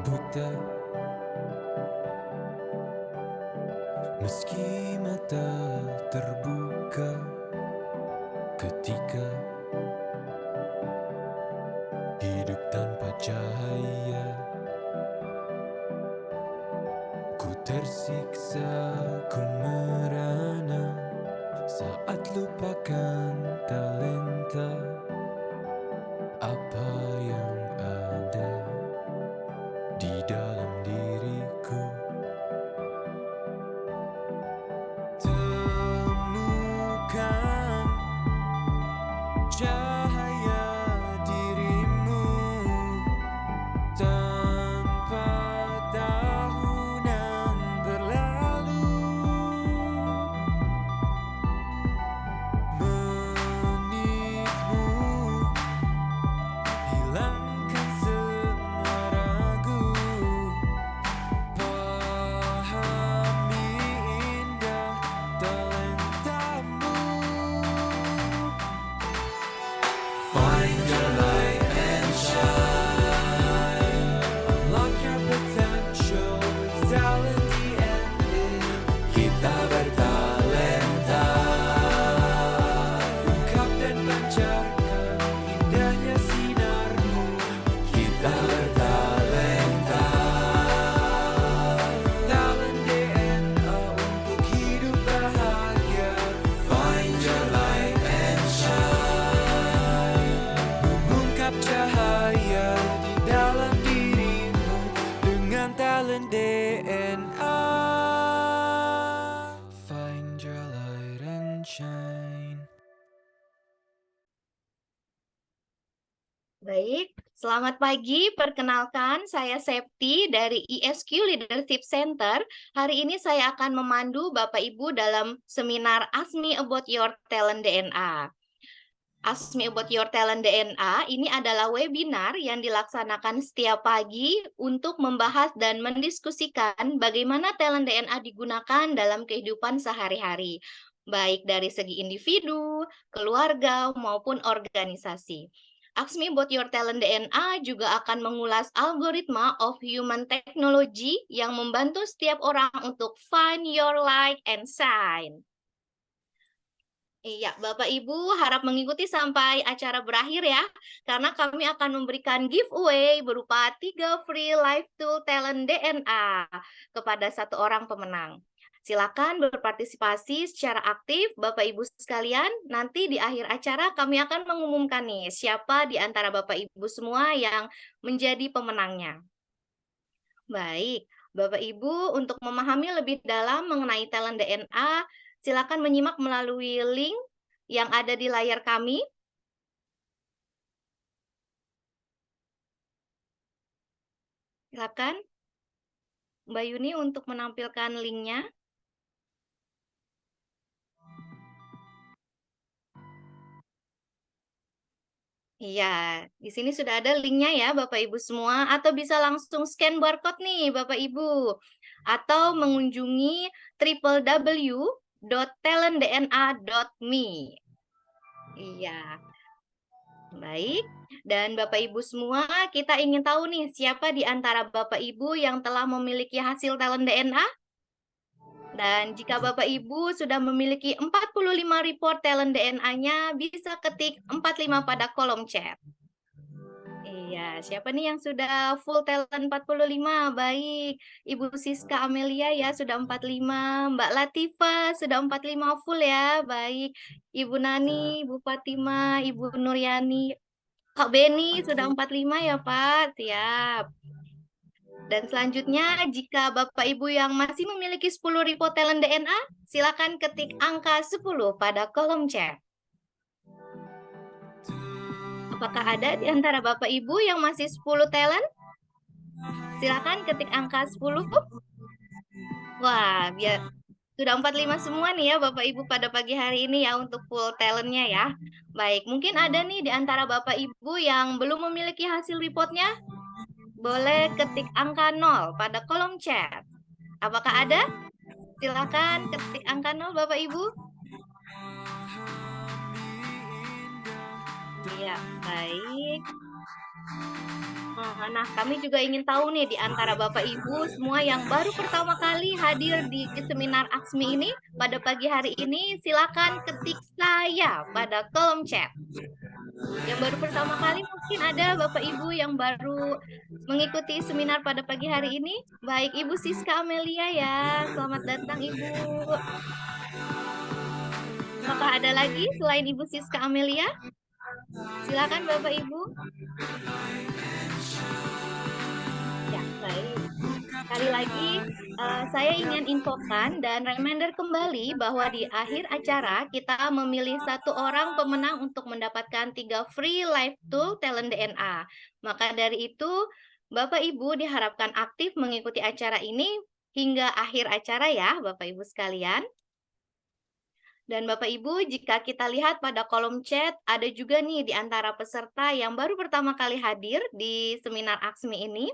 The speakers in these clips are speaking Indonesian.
buta, meski mata terbuka ketika hidup tanpa cahaya. Ku tersiksa, ku merana saat lupakan talenta apa yang ada di dalam diriku. Temukan cahaya dirimu tanpa tahunan berlalu, menitmu hilangkan semua ragu, pahami indah talentamu. Find your light and shine, unlock your potential with talent the ending. Kita bertalenta, ungkap dan pancarkan indahnya sinarmu. Kita bertalenta, talent DNA untuk hidup bahagia. Find your light and shine, mengungkap cahaya di dalam dirimu dengan talent DNA. Find your light and shine. Baik, selamat pagi. Perkenalkan, saya Septi dari ISQ Leadership Center. Hari ini saya akan memandu Bapak Ibu dalam seminar Ask Me About Your Talent DNA. Ask Me About Your Talent DNA ini adalah webinar yang dilaksanakan setiap pagi untuk membahas dan mendiskusikan bagaimana talent DNA digunakan dalam kehidupan sehari-hari, baik dari segi individu, keluarga, maupun organisasi. Ask Me About Your Talent DNA juga akan mengulas algoritma of human technology yang membantu setiap orang untuk find your light and shine. Iya, Bapak Ibu harap mengikuti sampai acara berakhir ya, karena kami akan memberikan giveaway berupa 3 free live tool talent DNA kepada 1 orang pemenang. Silakan berpartisipasi secara aktif, Bapak Ibu sekalian. Nanti di akhir acara kami akan mengumumkan nih siapa di antara Bapak Ibu semua yang menjadi pemenangnya. Baik, Bapak Ibu untuk memahami lebih dalam mengenai talent DNA, silakan menyimak melalui link yang ada di layar kami. Silakan Mbak Yuni untuk menampilkan linknya. Iya, di sini sudah ada linknya ya Bapak Ibu semua, atau bisa langsung scan barcode nih Bapak Ibu, atau mengunjungi www.talentdna.me. Iya, baik. Dan Bapak Ibu semua, kita ingin tahu nih siapa di antara Bapak Ibu yang telah memiliki hasil talent DNA? Dan jika Bapak Ibu sudah memiliki 45 report talent DNA-nya, bisa ketik 45 pada kolom chat. Iya, siapa nih yang sudah full talent 45? Baik, Ibu Siska Amelia ya sudah 45, Mbak Latifa sudah 45 full ya. Baik, Ibu Nani, Ibu Fatima, Ibu Nuryani, Kak Beni sudah 45 ya Pak, siap. Dan selanjutnya, jika Bapak Ibu yang masih memiliki 10 report talent DNA, silakan ketik angka 10 pada kolom chat. Apakah ada di antara Bapak Ibu yang masih 10 talent? Silakan ketik angka 10. Wah, sudah 45 semua nih ya Bapak Ibu pada pagi hari ini ya untuk full talentnya ya. Baik, mungkin ada nih di antara Bapak Ibu yang belum memiliki hasil reportnya? Boleh ketik angka 0 pada kolom chat. Apakah ada? Silakan ketik angka 0 Bapak Ibu. Iya, baik. Nah, kami juga ingin tahu nih di antara Bapak Ibu semua yang baru pertama kali hadir di seminar AKSMI ini pada pagi hari ini, silakan ketik saya pada kolom chat. Yang baru pertama kali mungkin ada Bapak Ibu yang baru mengikuti seminar pada pagi hari ini. Baik, Ibu Siska Amelia ya. Selamat datang, Ibu. Apakah ada lagi selain Ibu Siska Amelia? Silakan Bapak Ibu. Ya, baik. Sekali lagi, saya ingin infokan dan reminder kembali bahwa di akhir acara kita memilih satu orang pemenang untuk mendapatkan 3 free live tool talent DNA. Maka dari itu, Bapak Ibu diharapkan aktif mengikuti acara ini hingga akhir acara ya, Bapak Ibu sekalian. Dan Bapak Ibu, jika kita lihat pada kolom chat, ada juga nih di antara peserta yang baru pertama kali hadir di seminar AKSMI ini,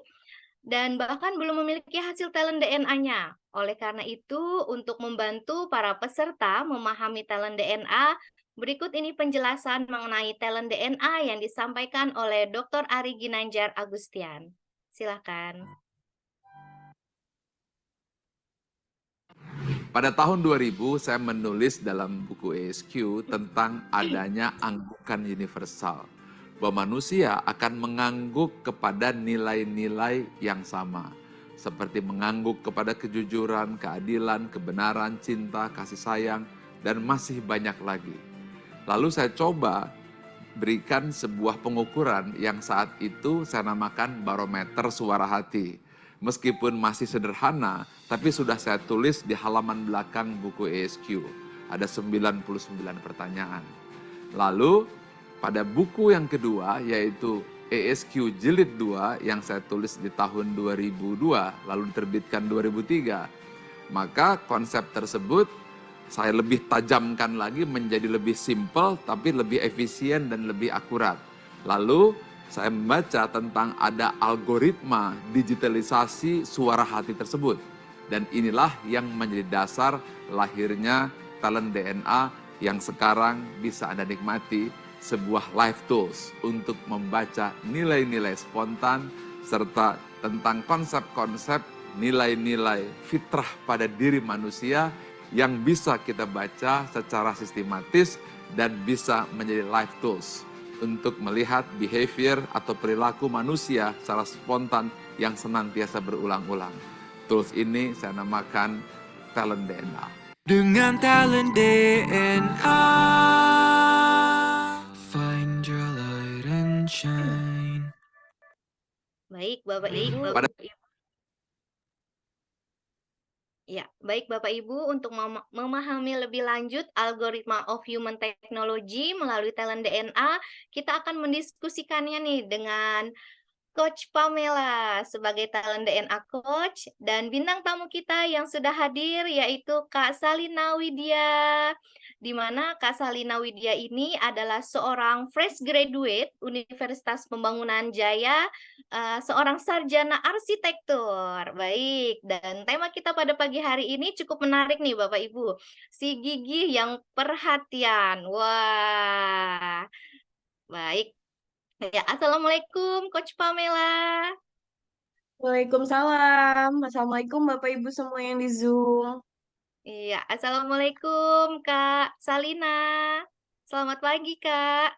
dan bahkan belum memiliki hasil talent DNA-nya. Oleh karena itu, untuk membantu para peserta memahami talent DNA, berikut ini penjelasan mengenai talent DNA yang disampaikan oleh Dr. Ari Ginanjar Agustian. Silakan. Pada tahun 2000, saya menulis dalam buku ESQ tentang adanya anggukan universal, bahwa manusia akan mengangguk kepada nilai-nilai yang sama, seperti mengangguk kepada kejujuran, keadilan, kebenaran, cinta, kasih sayang, dan masih banyak lagi. Lalu saya coba berikan sebuah pengukuran yang saat itu saya namakan barometer suara hati. Meskipun masih sederhana, tapi sudah saya tulis di halaman belakang buku ESQ. Ada 99 pertanyaan. Lalu pada buku yang kedua, yaitu ESQ Jilid 2 yang saya tulis di tahun 2002, lalu diterbitkan 2003, maka konsep tersebut saya lebih tajamkan lagi menjadi lebih simpel, tapi lebih efisien dan lebih akurat. Lalu saya membaca tentang ada algoritma digitalisasi suara hati tersebut. Dan inilah yang menjadi dasar lahirnya talent DNA yang sekarang bisa Anda nikmati, sebuah live tools untuk membaca nilai-nilai spontan serta tentang konsep-konsep nilai-nilai fitrah pada diri manusia yang bisa kita baca secara sistematis dan bisa menjadi live tools untuk melihat behavior atau perilaku manusia secara spontan yang senantiasa berulang-ulang. Tools ini saya namakan talent DNA. Dengan talent DNA, find your light and shine. Baik, Bapak Ibu. Ya, baik Bapak Ibu, untuk memahami lebih lanjut algoritma of human technology melalui talent DNA, kita akan mendiskusikannya nih dengan Coach Pamela sebagai talent DNA coach dan bintang tamu kita yang sudah hadir yaitu Kak Salina Widya. Di mana Kak Salina Widya ini adalah seorang fresh graduate Universitas Pembangunan Jaya, seorang sarjana arsitektur. Baik, dan tema kita pada pagi hari ini cukup menarik nih Bapak Ibu. Si gigih yang perhatian. Wah. Baik. Ya, Assalamualaikum Coach Pamela. Waalaikumsalam. Assalamualaikum Bapak Ibu semua yang di Zoom. Iya, Assalamualaikum Kak Salina. Selamat pagi Kak.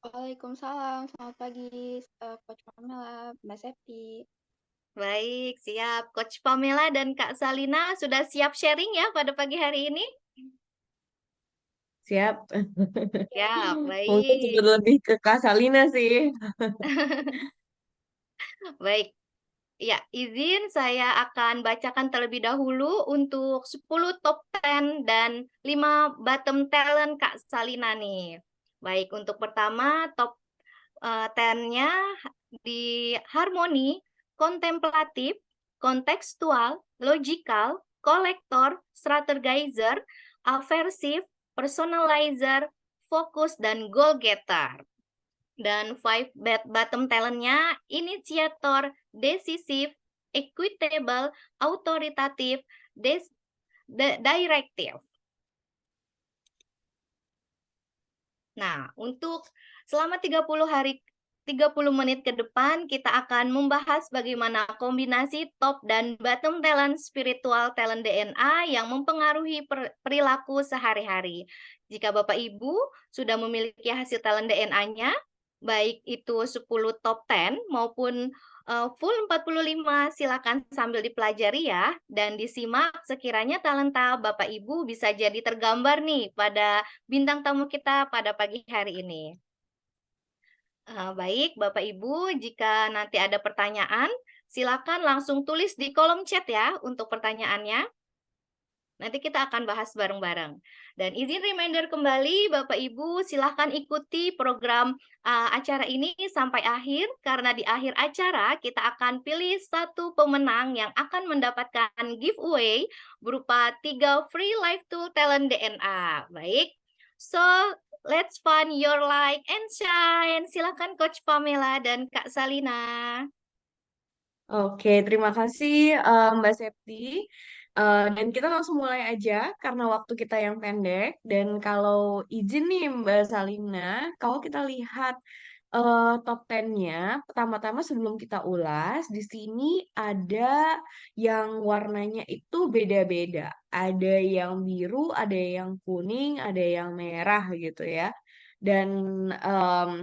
Waalaikumsalam. Selamat pagi Coach Pamela, Mbak Septi. Baik, siap. Coach Pamela dan Kak Salina sudah siap sharing ya pada pagi hari ini? Siap. Siap, Mungkin baik. lebih ke Kak Salina sih. Baik. Ya, izin saya akan bacakan terlebih dahulu untuk 10 top 10 dan 5 bottom talent Kak Salina nih. Baik, untuk pertama top 10-nya di harmoni, kontemplatif, kontekstual, logical, kolektor, strategizer, aversive, personalizer, fokus, dan goal getter. Dan 5 bottom talent-nya inisiator, decisif, equitable, autoritatif, directive. Nah, untuk selama 30 hari 30 menit ke depan kita akan membahas bagaimana kombinasi top dan bottom talent spiritual talent DNA yang mempengaruhi perilaku sehari-hari. Jika Bapak Ibu sudah memiliki hasil talent DNA-nya, baik itu 10 top 10 maupun full 45, silakan sambil dipelajari ya dan disimak sekiranya talenta Bapak Ibu bisa jadi tergambar nih pada bintang tamu kita pada pagi hari ini. Baik, Bapak Ibu, jika nanti ada pertanyaan, silakan langsung tulis di kolom chat ya untuk pertanyaannya. Nanti kita akan bahas bareng-bareng. Dan izin reminder kembali, Bapak Ibu, silakan ikuti program acara ini sampai akhir, karena di akhir acara kita akan pilih satu pemenang yang akan mendapatkan giveaway berupa 3 free live tool talent DNA. Baik, so let's find your light and shine. Silakan Coach Pamela dan Kak Salina. Oke, terima kasih Mbak Septi. Dan kita langsung mulai aja karena waktu kita yang pendek. Dan kalau izin nih Mbak Salina, kalau kita lihat top 10-nya, pertama-tama sebelum kita ulas, di sini ada yang warnanya itu beda-beda. Ada yang biru, ada yang kuning, ada yang merah gitu ya. Dan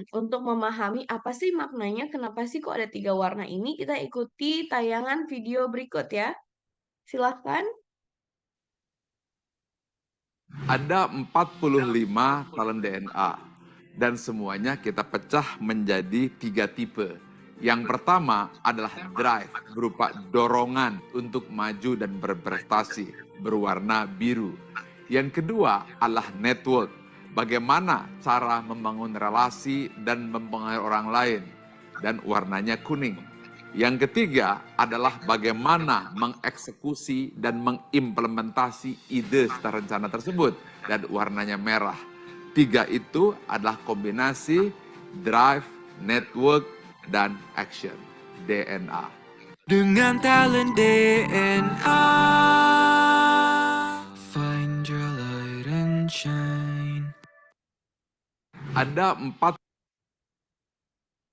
untuk memahami apa sih maknanya, kenapa sih kok ada 3 warna ini, kita ikuti tayangan video berikut ya. Silahkan. Ada 45 talent DNA dan semuanya kita pecah menjadi 3 tipe. Yang pertama adalah drive, berupa dorongan untuk maju dan berprestasi, berwarna biru. Yang kedua adalah network, bagaimana cara membangun relasi dan mempengaruhi orang lain, dan warnanya kuning. Yang ketiga adalah bagaimana mengeksekusi dan mengimplementasi ide serta rencana tersebut, dan warnanya merah. 3 itu adalah kombinasi drive, network, dan action, DNA. Dengan talent DNA, find your light and shine. Ada 4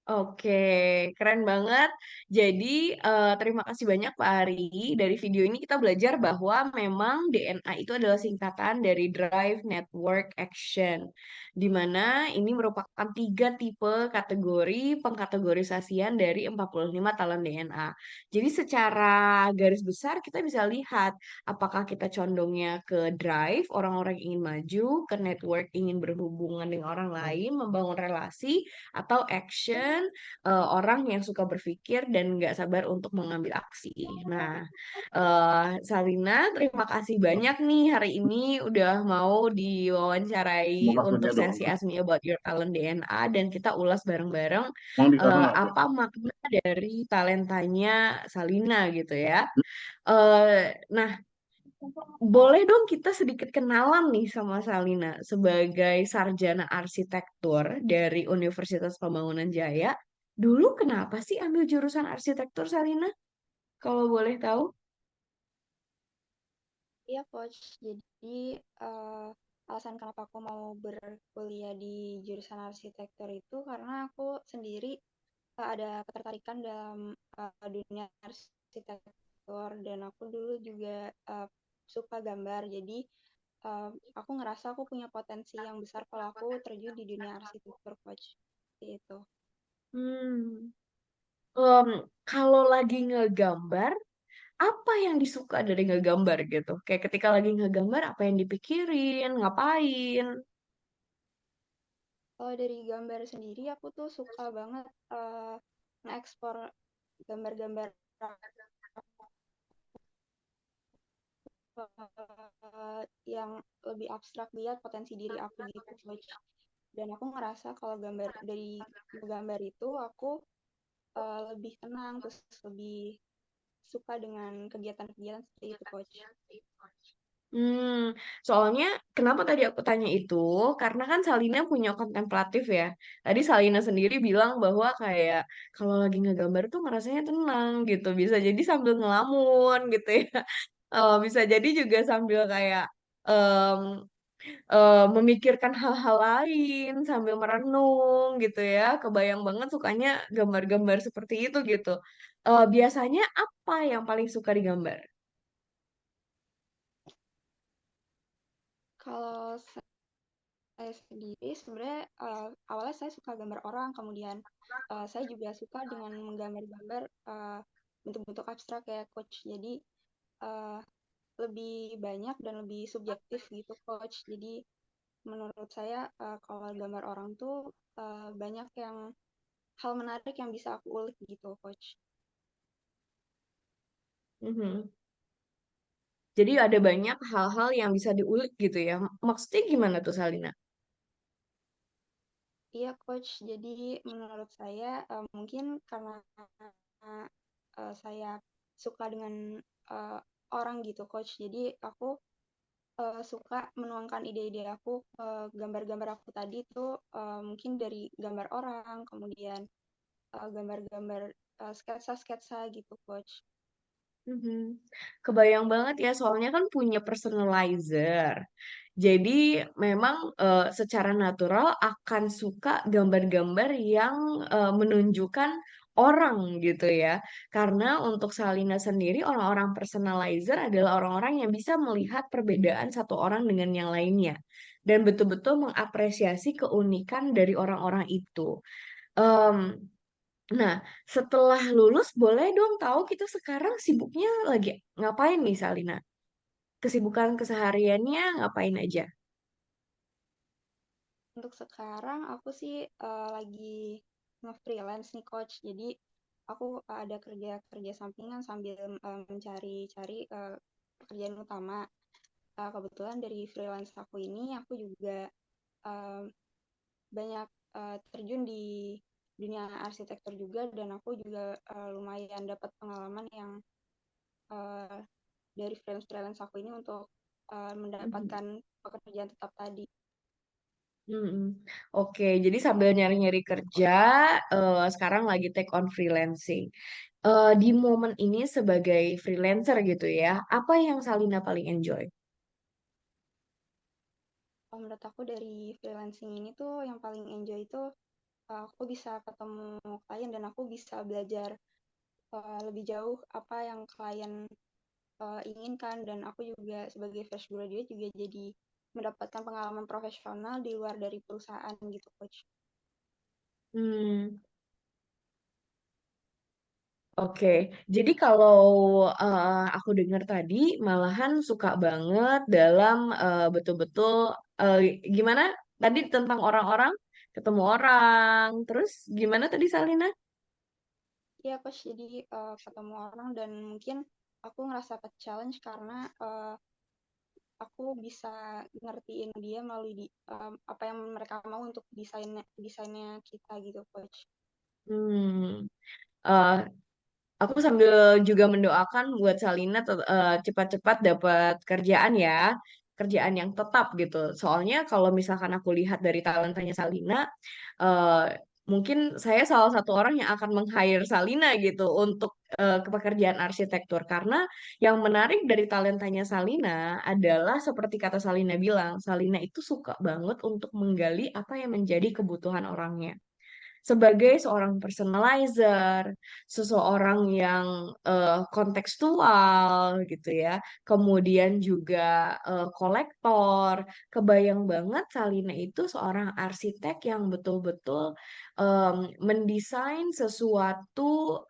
Oke, keren banget. Jadi, terima kasih banyak Pak Ari. Dari video ini kita belajar bahwa memang DNA itu adalah singkatan dari Drive Network Action, di mana ini merupakan 3 tipe kategori pengkategorisasian dari 45 talent DNA. Jadi secara garis besar kita bisa lihat apakah kita condongnya ke drive, orang-orang ingin maju, ke network ingin berhubungan dengan orang lain, membangun relasi, atau action orang yang suka berpikir dan nggak sabar untuk mengambil aksi. Nah, Salina, terima kasih banyak nih hari ini udah mau diwawancarai untuk sesi Ask Me About Your Talent DNA dan kita ulas bareng-bareng apa makna dari talentanya Salina gitu ya. Nah, boleh dong kita sedikit kenalan nih sama Salina sebagai sarjana arsitektur dari Universitas Pembangunan Jaya. Dulu kenapa sih ambil jurusan arsitektur Salina? Kalau boleh tahu? Iya, Coach. Jadi, alasan kenapa aku mau berkuliah di jurusan arsitektur itu karena aku sendiri ada ketertarikan dalam dunia arsitektur dan aku dulu juga suka gambar. Jadi, aku ngerasa aku punya potensi yang besar kalau aku terjun di dunia arsitektur, Coach. Seperti itu. Hmm. Kalau lagi ngegambar, apa yang disuka dari ngegambar gitu? Kayak ketika lagi ngegambar, apa yang dipikirin, ngapain? Kalau dari gambar sendiri, aku tuh suka banget nge-ekspor gambar-gambar yang lebih abstrak, lihat potensi diri aku gitu, Coach. Dan aku ngerasa kalau dari gambar itu aku lebih tenang, terus lebih suka dengan kegiatan-kegiatan seperti itu, Coach. Soalnya kenapa tadi aku tanya itu? Karena kan Salina punya kontemplatif ya. Tadi Salina sendiri bilang bahwa kayak kalau lagi ngegambar tuh ngerasanya tenang gitu. Bisa jadi sambil ngelamun gitu ya. Bisa jadi juga sambil kayak em, memikirkan hal-hal lain sambil merenung gitu ya. Kebayang banget sukanya gambar-gambar seperti itu gitu. Biasanya apa yang paling suka digambar? Kalau saya sendiri sebenarnya awalnya saya suka gambar orang, kemudian saya juga suka dengan menggambar-gambar bentuk-bentuk abstrak ya, Coach. Jadi eh, lebih banyak dan lebih subjektif gitu, Coach. Jadi menurut saya kalau gambar orang tuh banyak yang hal menarik yang bisa aku ulik gitu, Coach. Mhm. Jadi ada banyak hal-hal yang bisa diulik gitu ya. Maksudnya gimana tuh Salina? Iya, Coach. Jadi menurut saya mungkin karena saya suka dengan eh, orang gitu, Coach. Jadi aku suka menuangkan ide-ide aku ke gambar-gambar aku tadi itu mungkin dari gambar orang, kemudian gambar-gambar sketsa-sketsa gitu, Coach. Mhm. Kebayang banget ya, soalnya kan punya personalizer. Jadi memang secara natural akan suka gambar-gambar yang menunjukkan orang gitu ya. Karena untuk Salina sendiri, orang-orang personalizer adalah orang-orang yang bisa melihat perbedaan satu orang dengan yang lainnya. Dan betul-betul mengapresiasi keunikan dari orang-orang itu. Em, Nah, setelah lulus boleh dong tahu kita sekarang sibuknya lagi ngapain nih Salina? Kesibukan kesehariannya ngapain aja? Untuk sekarang aku sih lagi nge-freelance nih, Coach. Jadi aku ada kerja-kerja sampingan sambil mencari-cari pekerjaan utama. Kebetulan dari freelance aku ini aku juga eh, banyak terjun di dunia arsitektur juga, dan aku juga lumayan dapat pengalaman yang eh, dari freelance aku ini untuk Mhm. mendapatkan pekerjaan tetap tadi. Mm-mm. Oke, jadi sambil nyari-nyari kerja, sekarang lagi take on freelancing. Di momen ini sebagai freelancer gitu ya, apa yang Salina paling enjoy? Kalau menurut aku dari freelancing ini tuh yang paling enjoy itu aku bisa ketemu klien dan aku bisa belajar lebih jauh apa yang klien inginkan, dan aku juga sebagai fresh graduate juga jadi mendapatkan pengalaman profesional di luar dari perusahaan gitu, Coach. Hmm, oke, jadi kalau aku dengar tadi malahan suka banget dalam betul-betul eh, gimana tadi tentang orang-orang, ketemu orang, terus gimana tadi Salina? Iya, Coach, jadi ketemu orang dan mungkin aku ngerasa ke challenge karena aku bisa ngertiin dia melalui apa yang mereka mau untuk desainnya desainnya kita gitu, Coach. Hmm, eh, aku sambil juga mendoakan buat Salina cepat-cepat dapat kerjaan ya, kerjaan yang tetap gitu. Soalnya kalau misalkan aku lihat dari talentanya Salina, eh, mungkin saya salah satu orang yang akan meng-hire Salina gitu untuk ke pekerjaan arsitektur. Karena yang menarik dari talentanya Salina adalah seperti kata Salina bilang, Salina itu suka banget untuk menggali apa yang menjadi kebutuhan orangnya sebagai seorang personalizer, seseorang yang kontekstual gitu ya, kemudian juga kolektor. Kebayang banget Salina itu seorang arsitek yang betul-betul mendesain sesuatu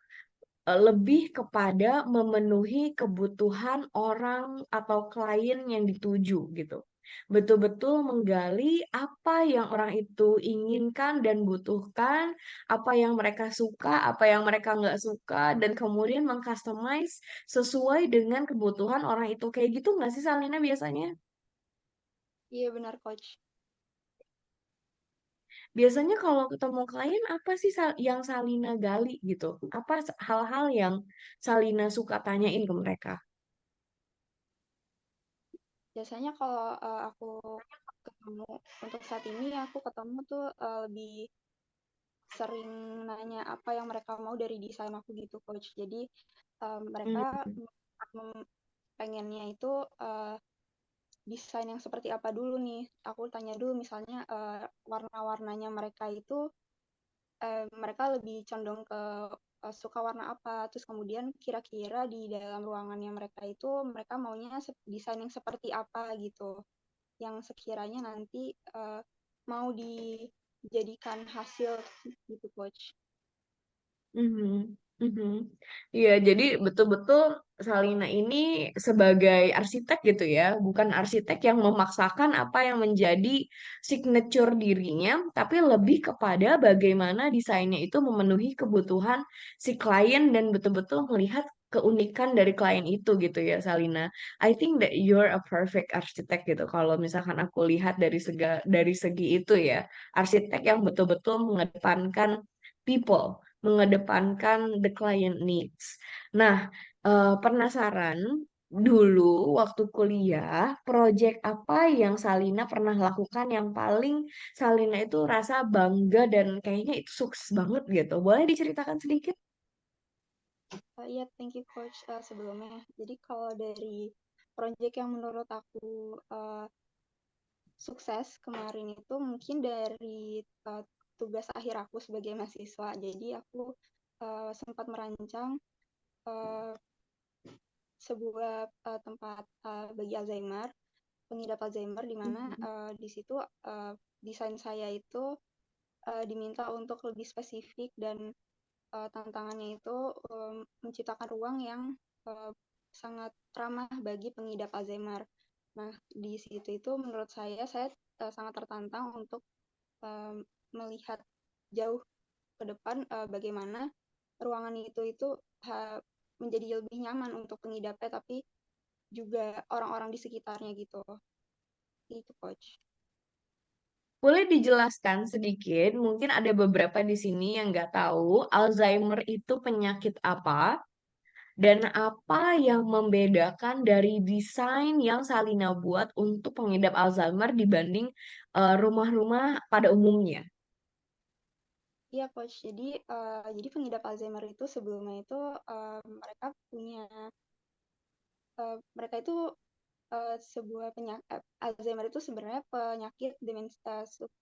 lebih kepada memenuhi kebutuhan orang atau klien yang dituju gitu. Betul-betul menggali apa yang orang itu inginkan dan butuhkan, apa yang mereka suka, apa yang mereka nggak suka, dan kemudian mengcustomize sesuai dengan kebutuhan orang itu. Kayak gitu nggak sih Salina biasanya? Iya benar, Coach. Biasanya kalau ketemu klien apa sih yang Salina gali gitu? Apa hal-hal yang Salina suka tanyain ke mereka? Biasanya kalau aku ketemu untuk saat ini aku ketemu tuh lebih sering nanya apa yang mereka mau dari desain aku gitu, Coach. Jadi mereka Hmm. pengennya itu desain yang seperti apa dulu nih. Aku tanya dulu misalnya warna-warnanya mereka itu mereka lebih condong ke suka warna apa. Terus kemudian kira-kira di dalam ruangannya mereka itu mereka maunya desain yang seperti apa gitu. Yang sekiranya nanti mau dijadikan hasil gitu, Coach. Mhm, mhm. Iya, jadi betul-betul Salina ini sebagai arsitek gitu ya, bukan arsitek yang memaksakan apa yang menjadi signature dirinya, tapi lebih kepada bagaimana desainnya itu memenuhi kebutuhan si klien dan betul-betul melihat keunikan dari klien itu gitu ya, Salina. I think that you're a perfect architect gitu. Kalau misalkan aku lihat dari segi itu ya, arsitek yang betul-betul mengedepankan people, mengedepankan the client needs. Nah, penasaran dulu waktu kuliah, project apa yang Salina pernah lakukan yang paling Salina itu rasa bangga dan kayaknya itu sukses banget gitu. Boleh diceritakan sedikit? Iya, thank you Coach sebelumnya. Jadi kalau dari project yang menurut aku sukses kemarin itu mungkin dari tugas akhir aku sebagai mahasiswa. Jadi aku sempat merancang uh, sebuah tempat bagi Alzheimer, pengidap Alzheimer, di mana di situ desain saya itu diminta untuk lebih spesifik dan tantangannya itu menciptakan ruang yang uh, sangat ramah bagi pengidap Alzheimer. Nah, di situ itu menurut saya sangat tertantang untuk melihat jauh ke depan bagaimana ruangan itu menjadi lebih nyaman untuk pengidapnya, tapi juga orang-orang di sekitarnya gitu. Itu Coach. Boleh dijelaskan sedikit, mungkin ada beberapa di sini yang nggak tahu Alzheimer itu penyakit apa dan apa yang membedakan dari desain yang Salina buat untuk pengidap Alzheimer dibanding rumah-rumah pada umumnya. Iya Coach, jadi pengidap Alzheimer itu sebelumnya itu mereka itu sebuah penyakit Alzheimer itu sebenarnya penyakit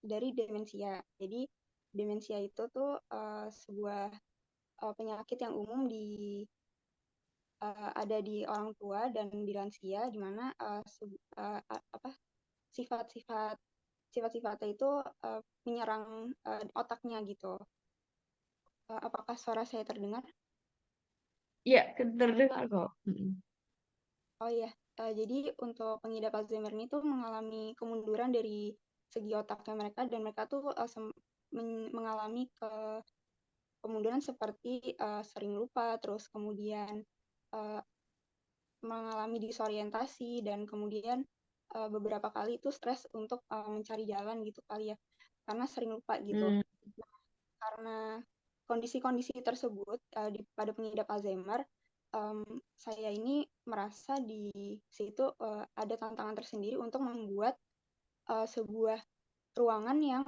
dari demensia. Jadi demensia itu tuh sebuah penyakit yang umum ada di orang tua dan di lansia, di mana sifat-sifat sifat-sifatnya itu menyerang otaknya gitu. Apakah suara saya terdengar? Iya, terdengar kok. Oh iya, jadi untuk pengidap Alzheimer ini tuh mengalami kemunduran dari segi otaknya mereka dan mereka tuh mengalami kemunduran seperti sering lupa, terus kemudian uh, mengalami disorientasi dan kemudian beberapa kali itu stres untuk mencari jalan gitu kali ya, karena sering lupa gitu. Hmm. Karena kondisi-kondisi tersebut pada pengidap Alzheimer, saya ini merasa di situ ada tantangan tersendiri untuk membuat sebuah ruangan yang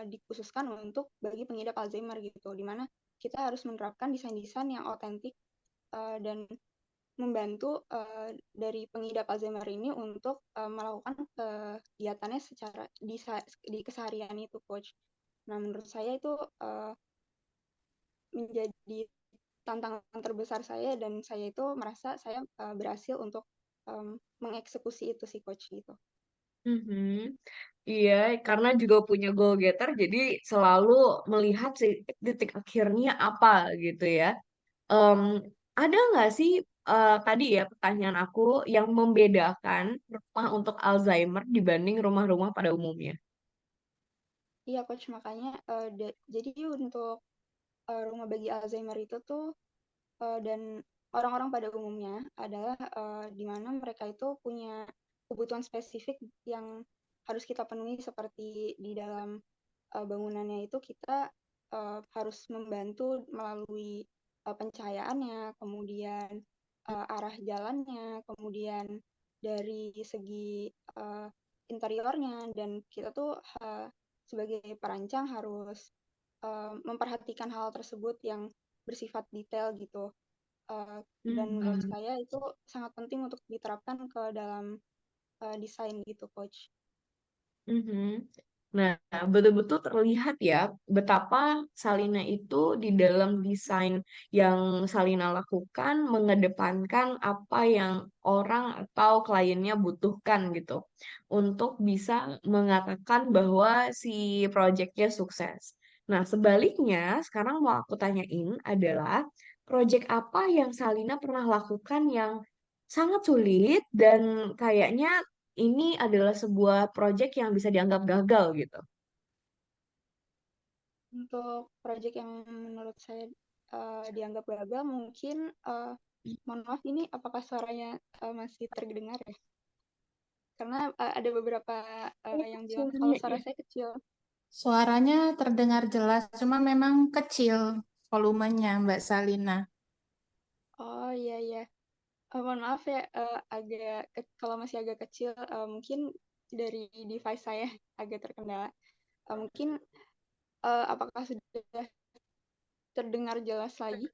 dikhususkan untuk bagi pengidap Alzheimer gitu, di mana kita harus menerapkan desain-desain yang otentik dan membantu dari pengidap Alzheimer ini untuk melakukan kegiatannya secara di keseharian itu, Coach. Nah, menurut saya itu menjadi tantangan terbesar saya dan saya itu merasa saya berhasil untuk mengeksekusi itu sih Coach gitu. Mhm. Iya, karena juga punya goal getter, jadi selalu melihat titik akhirnya apa gitu ya. Em, ada nggak sih tadi ya pertanyaan aku yang membedakan rumah untuk Alzheimer dibanding rumah-rumah pada umumnya? Iya Coach, makanya jadi untuk rumah bagi Alzheimer itu tuh dan orang-orang pada umumnya adalah di mana mereka itu punya kebutuhan spesifik yang harus kita penuhi, seperti di dalam bangunannya itu kita harus membantu melalui pencahayaannya, kemudian arah jalannya, kemudian dari segi interiornya, dan kita tuh sebagai perancang harus memperhatikan hal tersebut yang bersifat detail gitu. Dan menurut Mhm. saya itu sangat penting untuk diterapkan ke dalam desain gitu, Coach. Mhm. Nah, betul-betul terlihat ya betapa Salina itu di dalam desain yang Salina lakukan mengedepankan apa yang orang atau kliennya butuhkan gitu untuk bisa mengatakan bahwa si proyeknya sukses. Nah, sebaliknya sekarang mau aku tanyain adalah proyek apa yang Salina pernah lakukan yang sangat sulit dan kayaknya ini adalah sebuah proyek yang bisa dianggap gagal gitu. Untuk proyek yang menurut saya dianggap gagal, mungkin mohon maaf ini apakah suaranya masih terdengar ya? Karena ada beberapa yang bilang kalau Suaranya suara ya. saya kecil. Suaranya terdengar jelas, cuma memang kecil volumenya, Mbak Salina. Oh iya iya. Mohon maaf ya, kalau masih agak kecil, mungkin dari device saya agak terkendala. Mungkin apakah sudah terdengar jelas lagi,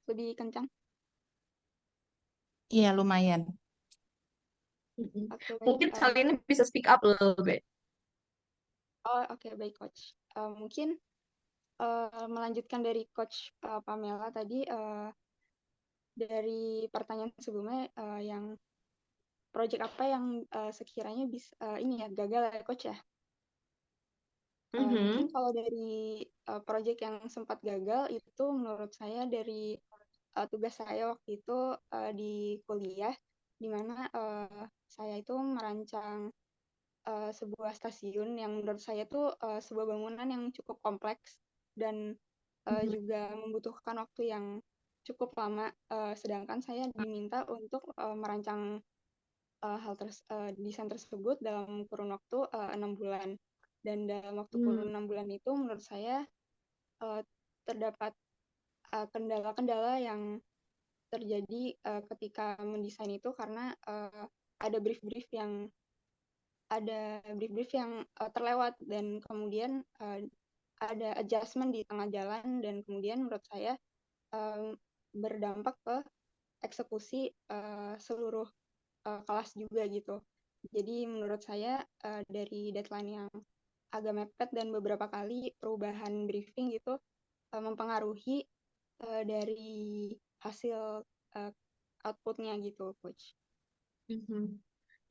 lebih kencang? Iya, lumayan. Mm-mm. Oke baik. Mungkin Salina bisa speak up a little bit. Oke baik Coach. Mungkin melanjutkan dari Coach Pamela tadi, dari pertanyaan sebelumnya yang project apa yang sekiranya bisa ini ya gagal ya Coach ya. Mungkin Mhm. kalau dari project yang sempat gagal itu menurut saya dari tugas saya waktu itu di kuliah, di mana saya itu merancang sebuah stasiun yang menurut saya itu sebuah bangunan yang cukup kompleks dan Mhm. juga membutuhkan waktu yang cukup lama. Sedangkan saya diminta untuk merancang desain tersebut dalam kurun waktu 6 bulan. Dan dalam waktu kurun Hmm. 6 bulan itu menurut saya uh, terdapat kendala-kendala yang terjadi ketika mendesain itu karena ada brief-brief yang terlewat dan kemudian ada adjustment di tengah jalan dan kemudian menurut saya berdampak ke eksekusi seluruh kelas juga gitu. Jadi menurut saya dari deadline yang agak mepet dan beberapa kali perubahan briefing gitu mempengaruhi dari hasil outputnya gitu, Coach. Mhm.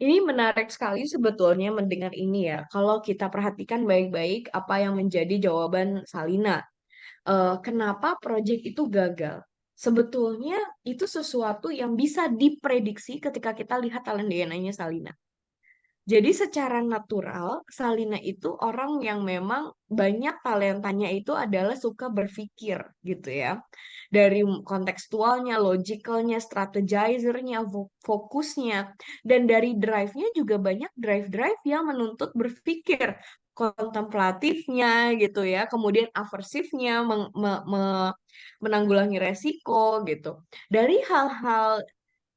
Ini menarik sekali sebetulnya mendengar ini ya. Kalau kita perhatikan baik-baik apa yang menjadi jawaban Salina. Kenapa proyek itu gagal? Sebetulnya itu sesuatu yang bisa diprediksi ketika kita lihat talent DNA-nya Salina. Jadi secara natural, Salina itu orang yang memang banyak talentanya itu adalah suka berpikir gitu ya. Dari kontekstualnya, logicalnya, strategizernya, fokusnya, dan dari drive-nya juga banyak drive-drive yang menuntut berpikir, kontemplatifnya gitu ya, kemudian aversifnya, menanggulangi resiko gitu. Dari hal-hal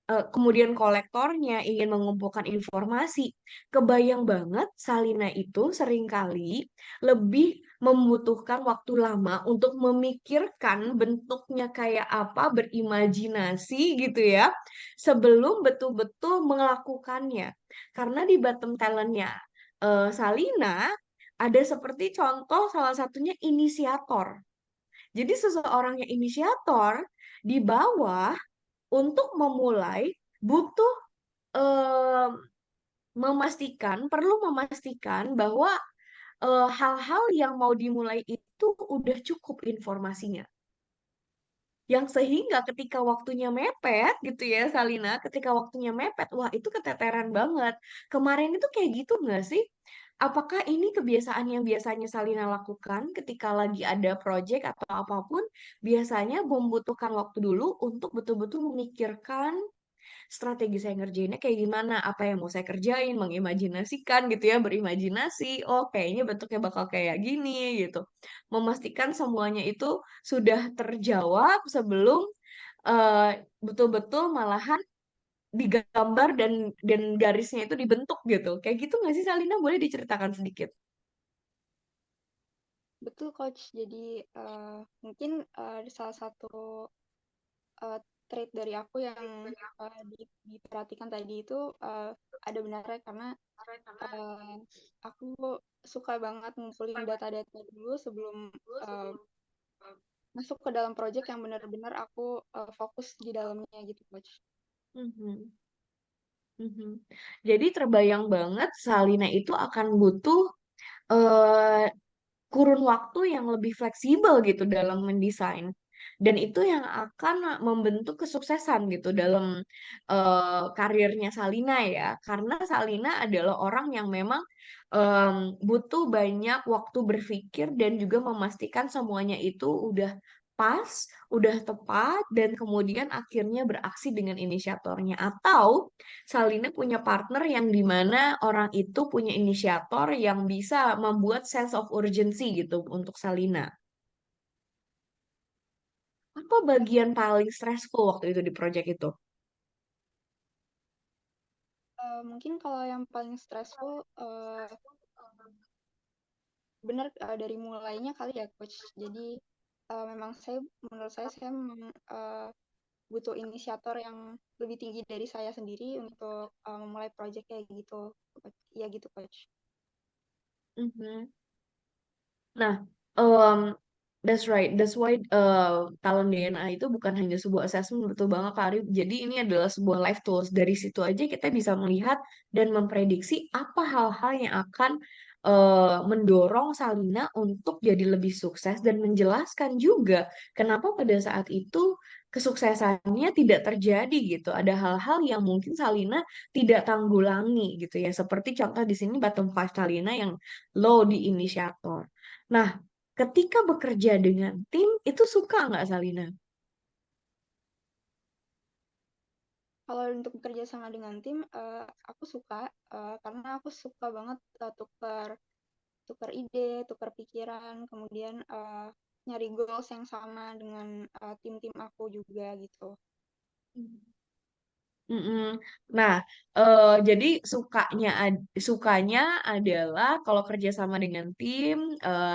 kemudian kolektornya ingin mengumpulkan informasi. Kebayang banget Salina itu seringkali lebih membutuhkan waktu lama untuk memikirkan bentuknya kayak apa, berimajinasi gitu ya, sebelum betul-betul melakukannya. Karena di bottom talentnya Salina ada seperti contoh salah satunya inisiator. Jadi seseorang yang inisiator di bawah untuk memulai butuh eh, perlu memastikan bahwa hal-hal yang mau dimulai itu udah cukup informasinya. Yang sehingga ketika waktunya mepet gitu ya Salina, ketika waktunya mepet, wah itu keteteran banget. Kemarin itu kayak gitu nggak sih? Apakah ini kebiasaan yang biasanya Salina lakukan ketika lagi ada project atau apapun, biasanya membutuhkan waktu dulu untuk betul-betul memikirkan strategi saya ngerjainnya kayak gimana, apa yang mau saya kerjain, mengimajinasikan gitu ya, berimajinasi, oh kayaknya bentuknya bakal kayak gini gitu. Memastikan semuanya itu sudah terjawab sebelum betul-betul malahan digambar dan garisnya itu dibentuk gitu. Kayak gitu nggak sih Salina? Boleh diceritakan sedikit? Betul, Coach. Jadi mungkin salah satu trait dari aku yang diperhatikan tadi itu ada benarnya karena aku suka banget ngumpulin data-data dulu sebelum masuk ke dalam project yang benar-benar aku fokus di dalamnya gitu, Coach. Mhm, mhm. Jadi terbayang banget Salina itu akan butuh eh, kurun waktu yang lebih fleksibel gitu dalam mendesain. Dan itu yang akan membentuk kesuksesan gitu dalam karirnya Salina ya. Karena Salina adalah orang yang memang butuh banyak waktu berpikir dan juga memastikan semuanya itu udah pas, udah tepat, dan kemudian akhirnya beraksi dengan inisiatornya. Atau Salina punya partner yang dimana orang itu punya inisiator yang bisa membuat sense of urgency gitu untuk Salina. Apa bagian paling stressful waktu itu di project itu? Mungkin kalau yang paling stressful benar dari mulainya kali ya, Coach. Jadi memang menurut saya memang butuh inisiator yang lebih tinggi dari saya sendiri untuk memulai project kayak gitu. Ya gitu, Coach. Mhm. Nah, um, that's right. That's why talent DNA itu bukan hanya sebuah assessment, betul banget Kak Arif. Jadi ini adalah sebuah life tools. Dari situ aja kita bisa melihat dan memprediksi apa hal-hal yang akan mendorong Salina untuk jadi lebih sukses dan menjelaskan juga kenapa pada saat itu kesuksesannya tidak terjadi gitu. Ada hal-hal yang mungkin Salina tidak tanggulangi gitu ya. Seperti contoh di sini bottom five Salina yang low di inisiator. Nah, ketika bekerja dengan tim, itu suka nggak Salina? Kalau untuk bekerja sama dengan tim, aku suka karena aku suka banget tukar tukar ide, tukar pikiran, kemudian nyari goals yang sama dengan tim-tim aku juga gitu. Mm-mm. Nah, jadi sukanya adalah kalau kerja sama dengan tim,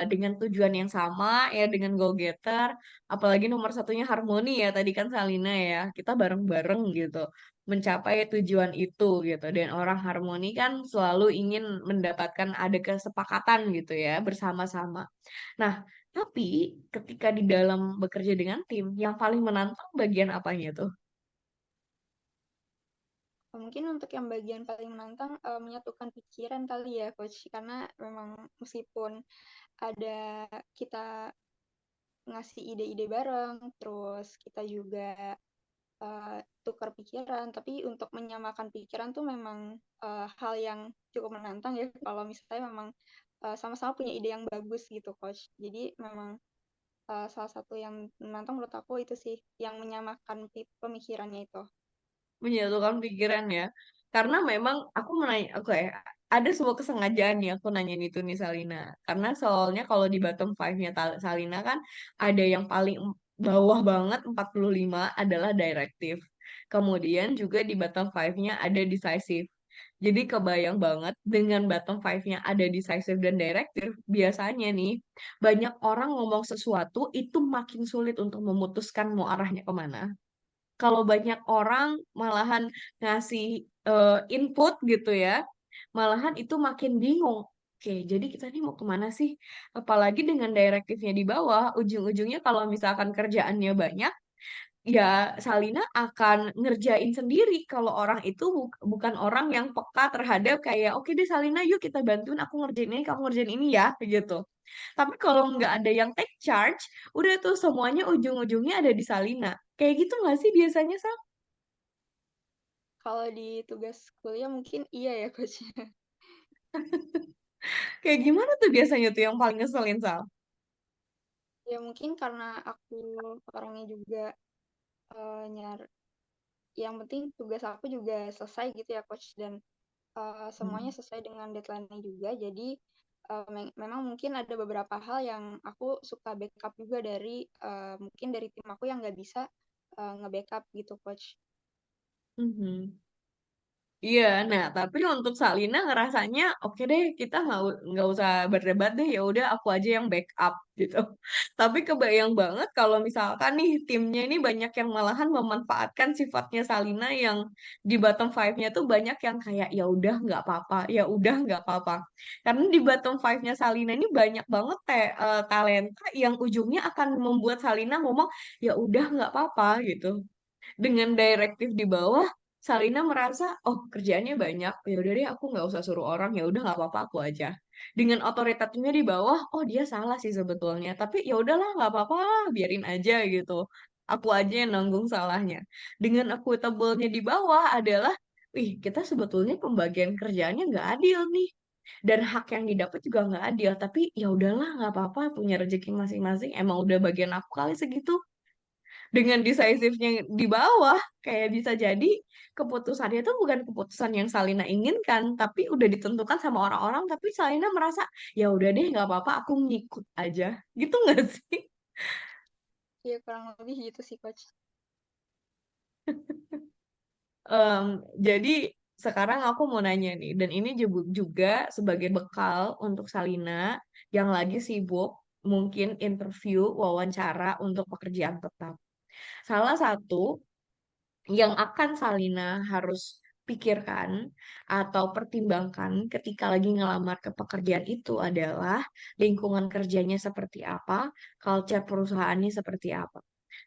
dengan tujuan yang sama, ya dengan goal getter, apalagi nomor satunya harmoni ya, tadi kan Salina ya, kita bareng-bareng gitu, mencapai tujuan itu gitu. Dan orang harmoni kan selalu ingin mendapatkan ada kesepakatan gitu ya, bersama-sama. Nah, tapi ketika di dalam bekerja dengan tim, yang paling menantang bagian apanya tuh? Mungkin untuk yang bagian paling menantang menyatukan pikiran kali ya, Coach, karena memang meskipun ada kita ngasih ide-ide bareng, terus kita juga tukar pikiran, tapi untuk menyamakan pikiran tuh memang hal yang cukup menantang ya kalau misalnya memang sama-sama punya ide yang bagus gitu, Coach. Jadi memang salah satu yang menantang menurut aku itu sih, yang menyamakan pemikirannya itu. Menyatukan pikiran ya. Karena memang aku menanya, oke, ada sebuah kesengajaan nih aku nanyain itu nih Salina. Karena soalnya kalau di bottom five-nya Salina kan ada yang paling bawah banget 45 adalah directive. Kemudian juga di bottom five-nya ada decisive. Jadi kebayang banget dengan bottom five-nya ada decisive dan directive, biasanya nih banyak orang ngomong sesuatu itu makin sulit untuk memutuskan mau arahnya kemana. Kalau banyak orang malahan ngasih input gitu ya, malahan itu makin bingung. Oke, jadi kita nih mau kemana sih? Apalagi dengan direktifnya di bawah, ujung-ujungnya kalau misalkan kerjaannya banyak, ya Salina akan ngerjain sendiri kalau orang itu bukan orang yang peka terhadap kayak, oke deh Salina, yuk kita bantuin aku ngerjain ini, kamu ngerjain ini ya, gitu. Tapi kalau nggak ada yang take charge, udah tuh semuanya ujung-ujungnya ada di Salina. Kayak gitu nggak sih biasanya, Sal? Kalau di tugas kuliah mungkin iya ya, Coach. Kayak gimana tuh biasanya tuh yang paling ngeselin, Sal? Ya mungkin karena aku orangnya juga nyar yang penting tugas aku juga selesai gitu ya, Coach, dan semuanya Hmm. sesuai dengan deadline-nya juga. Jadi memang mungkin ada beberapa hal yang aku suka backup juga dari mungkin dari tim aku yang nggak bisa nge-backup gitu, Coach. Mhm. Iya, nah tapi untuk Salina ngerasanya oke deh kita nggak usah berdebat deh, ya udah aku aja yang backup gitu. Tapi kebayang banget kalau misalkan nih timnya ini banyak yang malahan memanfaatkan sifatnya Salina yang di bottom five-nya tuh banyak yang kayak ya udah nggak apa-apa, ya udah nggak apa-apa. Karena di bottom five-nya Salina ini banyak banget talenta yang ujungnya akan membuat Salina ngomong ya udah nggak apa-apa gitu. Dengan direktif di bawah, Salina merasa, oh kerjaannya banyak, ya udah deh aku nggak usah suruh orang, ya udah nggak apa-apa aku aja. Dengan otoritatifnya di bawah, oh dia salah sih sebetulnya, tapi ya udahlah nggak apa-apa, biarin aja gitu. Aku aja yang nanggung salahnya. Dengan equitable-nya di bawah adalah, wih kita sebetulnya pembagian kerjaannya nggak adil nih. Dan hak yang didapat juga nggak adil, tapi ya udahlah nggak apa-apa, punya rezeki masing-masing, emang udah bagian aku kali segitu. Dengan decisifnya di bawah kayak bisa jadi keputusannya itu bukan keputusan yang Salina inginkan tapi udah ditentukan sama orang-orang, tapi Salina merasa ya udah deh nggak apa-apa aku ngikut aja gitu nggak sih? Ya kurang lebih gitu sih coach. Em, jadi sekarang aku mau nanya nih, dan ini juga sebagai bekal untuk Salina yang lagi sibuk mungkin interview wawancara untuk pekerjaan tetap. Salah satu yang akan Salina harus pikirkan atau pertimbangkan ketika lagi ngelamar ke pekerjaan itu adalah lingkungan kerjanya seperti apa, culture perusahaannya seperti apa.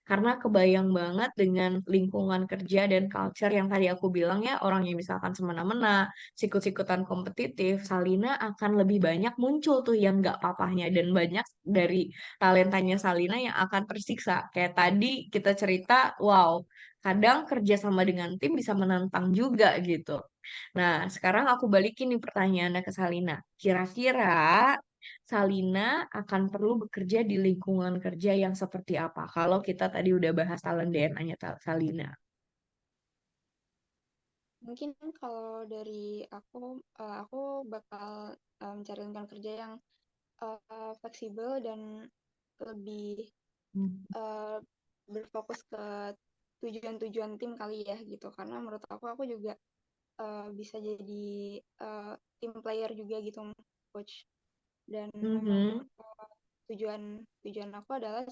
Karena kebayang banget dengan lingkungan kerja dan culture yang tadi aku bilang ya, orang yang misalkan semena-mena, sikut-sikutan kompetitif, Salina akan lebih banyak muncul tuh yang nggak papahnya, dan banyak dari talentanya Salina yang akan tersiksa. Kayak tadi kita cerita, wow, kadang kerja sama dengan tim bisa menantang juga gitu. Nah, sekarang aku balikin nih pertanyaannya ke Salina. Kira-kira Salina akan perlu bekerja di lingkungan kerja yang seperti apa? Kalau kita tadi udah bahas talent DNA-nya Salina. Mungkin kalau dari aku bakal mencari lingkungan kerja yang fleksibel dan lebih Hmm. eh, berfokus ke tujuan-tujuan tim kali ya gitu. Karena menurut aku juga bisa jadi tim player juga gitu, coach. Dan memang Mhm. tujuan tujuan aku adalah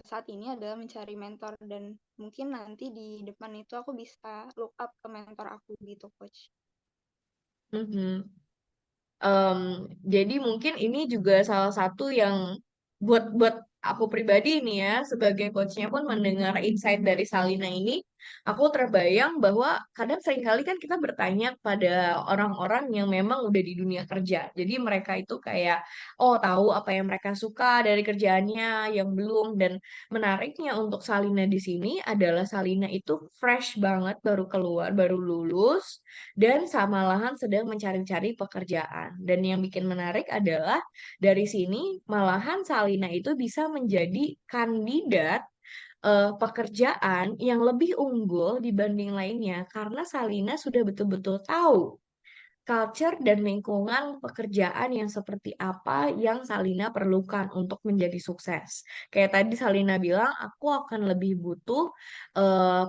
saat ini adalah mencari mentor, dan mungkin nanti di depan itu aku bisa look up ke mentor aku gitu, coach. Mhm. Em, jadi mungkin ini juga salah satu yang buat aku pribadi nih ya sebagai coachnya pun mendengar insight dari Salina ini, aku terbayang bahwa kadang seringkali kan kita bertanya pada orang-orang yang memang udah di dunia kerja. Jadi mereka itu kayak oh tahu apa yang mereka suka dari kerjaannya yang belum, dan menariknya untuk Salina di sini adalah Salina itu fresh banget baru keluar, baru lulus dan sama lahan sedang mencari-cari pekerjaan. Dan yang bikin menarik adalah dari sini malahan Salina itu bisa menjadi kandidat pekerjaan yang lebih unggul dibanding lainnya karena Salina sudah betul-betul tahu culture dan lingkungan pekerjaan yang seperti apa yang Salina perlukan untuk menjadi sukses. Kayak tadi Salina bilang, aku akan lebih butuh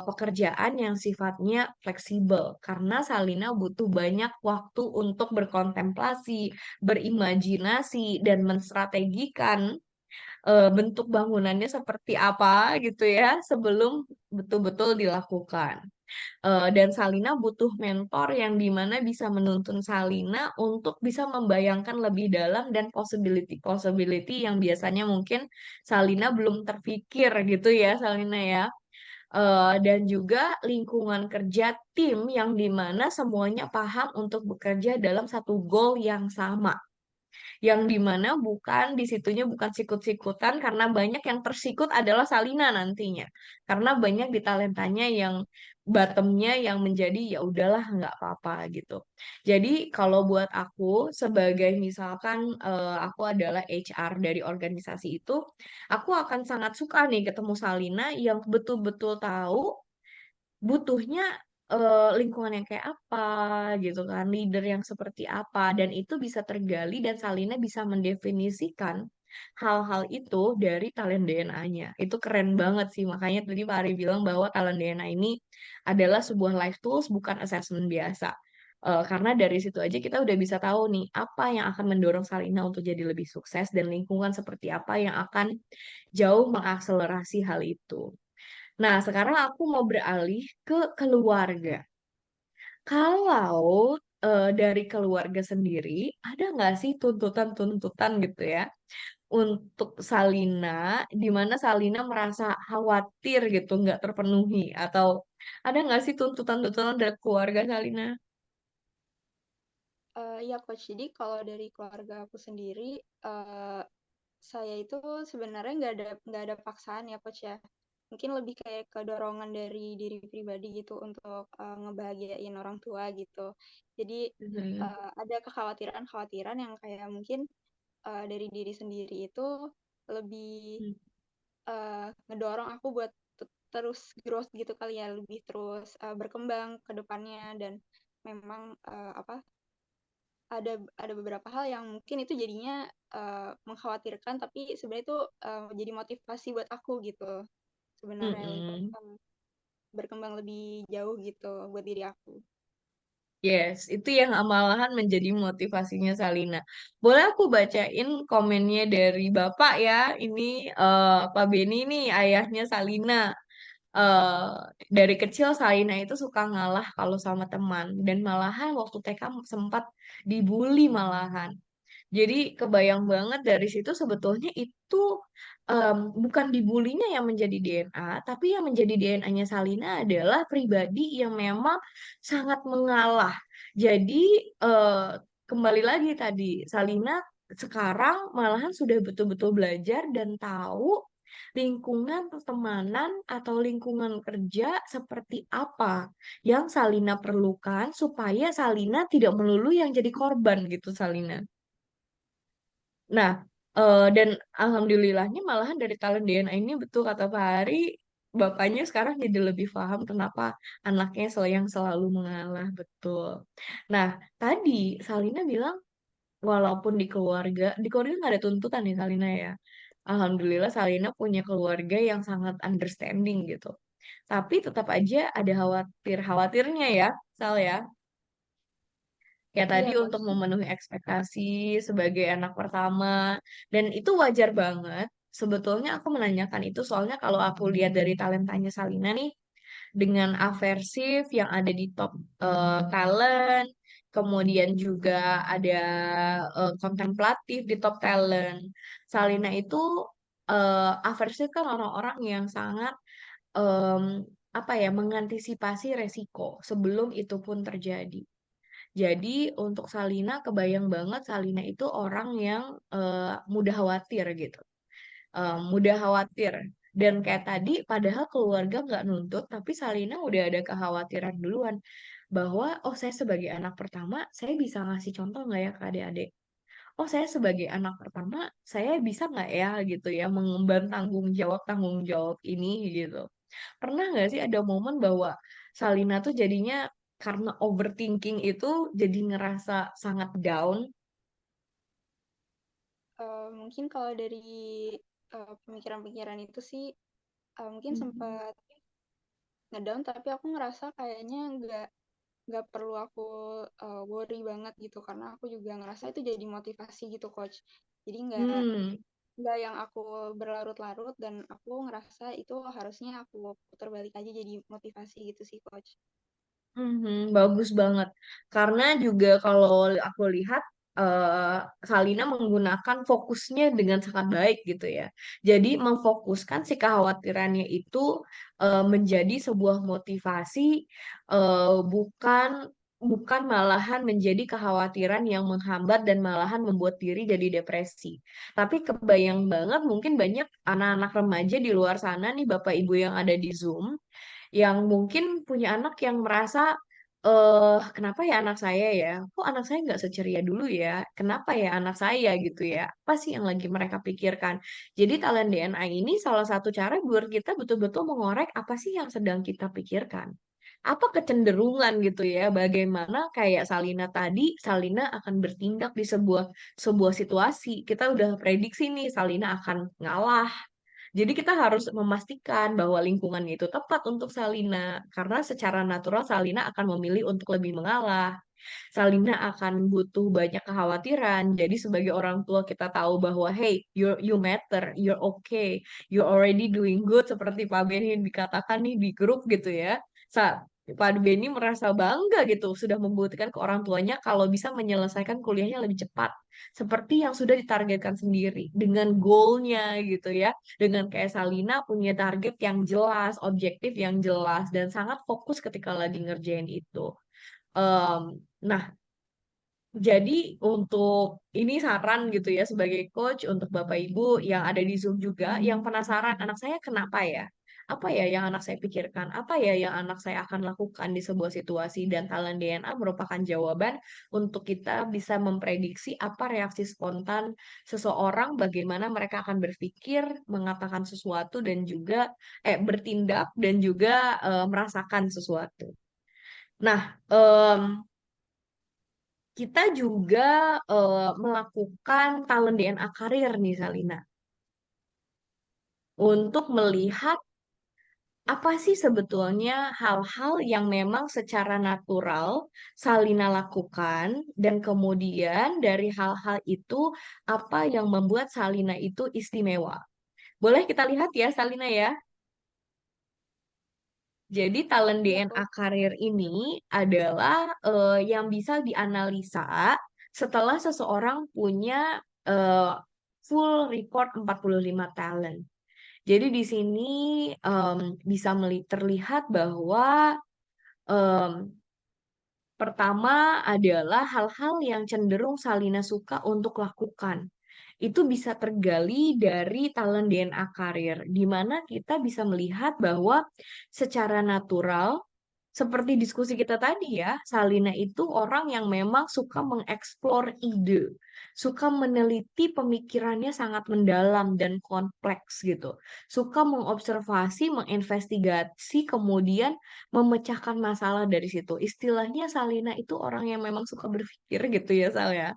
pekerjaan yang sifatnya fleksibel karena Salina butuh banyak waktu untuk berkontemplasi, berimajinasi, dan menstrategikan bentuk bangunannya seperti apa gitu ya sebelum betul-betul dilakukan. Dan Salina butuh mentor yang dimana bisa menuntun Salina untuk bisa membayangkan lebih dalam dan possibility yang biasanya mungkin Salina belum terpikir gitu ya Salina ya. Dan juga lingkungan kerja tim yang dimana semuanya paham untuk bekerja dalam satu goal yang sama, yang dimana bukan di situnya bukan sikut-sikutan karena banyak yang tersikut adalah Salina nantinya karena banyak di talentanya yang bottomnya yang menjadi ya udahlah nggak apa-apa gitu. Jadi kalau buat aku sebagai misalkan aku adalah HR dari organisasi itu, aku akan sangat suka nih ketemu Salina yang betul-betul tahu butuhnya lingkungan yang kayak apa gitu kan, leader yang seperti apa, dan itu bisa tergali dan Salina bisa mendefinisikan hal-hal itu dari talent DNA-nya. Itu keren banget sih. Makanya tadi Pak Ari bilang bahwa talent DNA ini adalah sebuah life tools, bukan assessment biasa. Karena dari situ aja kita udah bisa tahu nih apa yang akan mendorong Salina untuk jadi lebih sukses dan lingkungan seperti apa yang akan jauh mengakselerasi hal itu. Nah, sekarang aku mau beralih ke keluarga. Kalau dari keluarga sendiri, ada nggak sih tuntutan-tuntutan gitu ya untuk Salina, di mana Salina merasa khawatir gitu nggak terpenuhi, atau ada nggak sih tuntutan-tuntutan dari keluarga Salina? Iya Coach, jadi kalau dari keluarga aku sendiri, saya itu sebenarnya nggak ada paksaan ya Coach ya. Mungkin lebih kayak kedorongan dari diri pribadi gitu untuk ngebahagiain orang tua gitu. Jadi Mhm. ada kekhawatiran-kekhawatiran yang kayak mungkin dari diri sendiri itu lebih ngedorong aku buat terus growth gitu kali ya, lebih terus berkembang ke depannya dan memang ada beberapa hal yang mungkin itu jadinya mengkhawatirkan tapi sebenarnya itu jadi motivasi buat aku gitu sebenarnya untuk Mm-mm. berkembang lebih jauh gitu buat diri aku. Yes, itu yang malahan menjadi motivasinya Salina. Boleh aku bacain komennya dari Bapak ya. Ini Pak Beni nih, ayahnya Salina. eh dari kecil Salina itu suka ngalah kalau sama teman dan malahan waktu TK sempat dibully malahan. Jadi kebayang banget dari situ sebetulnya itu bukan dibulinya yang menjadi DNA, tapi yang menjadi DNA-nya Salina adalah pribadi yang memang sangat mengalah. Jadi eh, kembali lagi tadi, Salina sekarang malahan sudah betul-betul belajar dan tahu lingkungan pertemanan atau lingkungan kerja seperti apa yang Salina perlukan supaya Salina tidak melulu yang jadi korban gitu Salina. Nah, dan alhamdulillahnya malahan dari talent DNA ini betul kata Pak Hari, bapaknya sekarang jadi lebih paham kenapa anaknya yang selalu mengalah, betul. Nah, tadi Salina bilang walaupun di keluarga nggak ada tuntutan nih Salina ya. Alhamdulillah Salina punya keluarga yang sangat understanding gitu. Tapi tetap aja ada khawatir-khawatirnya ya, Sal ya. Ya tadi Iya untuk coach. memenuhi ekspektasi sebagai anak pertama. Dan itu wajar banget. Sebetulnya aku menanyakan itu soalnya kalau aku lihat dari talentanya Salina nih, dengan aversif yang ada di top talent, kemudian juga ada kontemplatif di top talent. Salina itu aversif kan orang-orang yang sangat em, apa ya mengantisipasi resiko sebelum itu pun terjadi. Jadi untuk Salina kebayang banget Salina itu orang yang mudah khawatir gitu. Mudah khawatir. Dan kayak tadi padahal keluarga nggak nuntut tapi Salina udah ada kekhawatiran duluan bahwa oh saya sebagai anak pertama saya bisa ngasih contoh nggak ya ke adik-adik? Oh saya sebagai anak pertama saya bisa nggak ya gitu ya mengemban tanggung jawab ini gitu. Pernah nggak sih ada momen bahwa Salina tuh jadinya karena overthinking itu jadi ngerasa sangat down? Mungkin kalau dari pemikiran-pemikiran itu sih mungkin Mhm. sempat ngedown tapi aku ngerasa kayaknya nggak perlu aku worry banget gitu karena aku juga ngerasa itu jadi motivasi gitu coach. Jadi Hmm. nggak yang aku berlarut-larut dan aku ngerasa itu harusnya aku putar balik aja jadi motivasi gitu sih coach. Bagus banget. Karena juga kalau aku lihat Salina menggunakan fokusnya dengan sangat baik gitu ya. Jadi memfokuskan si kekhawatirannya itu menjadi sebuah motivasi, bukan bukan malahan menjadi kekhawatiran yang menghambat dan malahan membuat diri jadi depresi. Tapi kebayang banget mungkin banyak anak-anak remaja di luar sana nih Bapak Ibu yang ada di Zoom yang mungkin punya anak yang merasa kenapa ya anak saya ya? Kok anak saya nggak seceria dulu ya? Kenapa ya anak saya gitu ya? Apa sih yang lagi mereka pikirkan? Jadi talent DNA ini salah satu cara buat kita betul-betul mengorek apa sih yang sedang kita pikirkan. apa kecenderungan gitu ya, bagaimana kayak Salina tadi, Salina akan bertindak di sebuah sebuah situasi. Kita udah prediksi nih Salina akan ngalah. Jadi kita harus memastikan bahwa lingkungannya itu tepat untuk Salina, karena secara natural Salina akan memilih untuk lebih mengalah. Salina akan butuh banyak kekhawatiran. Jadi sebagai orang tua kita tahu bahwa hey, you matter, you're okay, you're already doing good seperti Pak Beni dikatakan nih di grup gitu ya. Pak Beni merasa bangga gitu sudah membuktikan ke orang tuanya kalau bisa menyelesaikan kuliahnya lebih cepat. Seperti yang sudah ditargetkan sendiri dengan goalnya gitu ya. Dengan kayak Salina punya target yang jelas, objektif yang jelas dan sangat fokus ketika lagi ngerjain itu. Nah, jadi untuk ini saran gitu ya sebagai coach untuk Bapak Ibu yang ada di Zoom juga yang penasaran anak saya kenapa ya? Apa ya yang anak saya pikirkan? Apa ya yang anak saya akan lakukan di sebuah situasi dan talent DNA merupakan jawaban untuk kita bisa memprediksi apa reaksi spontan seseorang, bagaimana mereka akan berpikir, mengatakan sesuatu dan juga bertindak dan juga merasakan sesuatu. Nah, kita juga melakukan talent DNA karir nih Salina untuk melihat apa sih sebetulnya hal-hal yang memang secara natural Salina lakukan dan kemudian dari hal-hal itu apa yang membuat Salina itu istimewa. Boleh kita lihat ya Salina ya. Jadi talent Iya, DNA Coach. karir ini adalah yang bisa dianalisa setelah seseorang punya eh, full report 45 talent. Jadi di sini bisa terlihat bahwa em, pertama adalah hal-hal yang cenderung Salina suka untuk lakukan. Itu bisa tergali dari talent DNA karir, di mana kita bisa melihat bahwa secara natural seperti diskusi kita tadi ya, Salina itu orang yang memang suka mengeksplor ide, suka meneliti pemikirannya sangat mendalam dan kompleks gitu. Suka mengobservasi, menginvestigasi, kemudian memecahkan masalah dari situ. Istilahnya Salina itu orang yang memang suka berpikir gitu ya, Sal ya.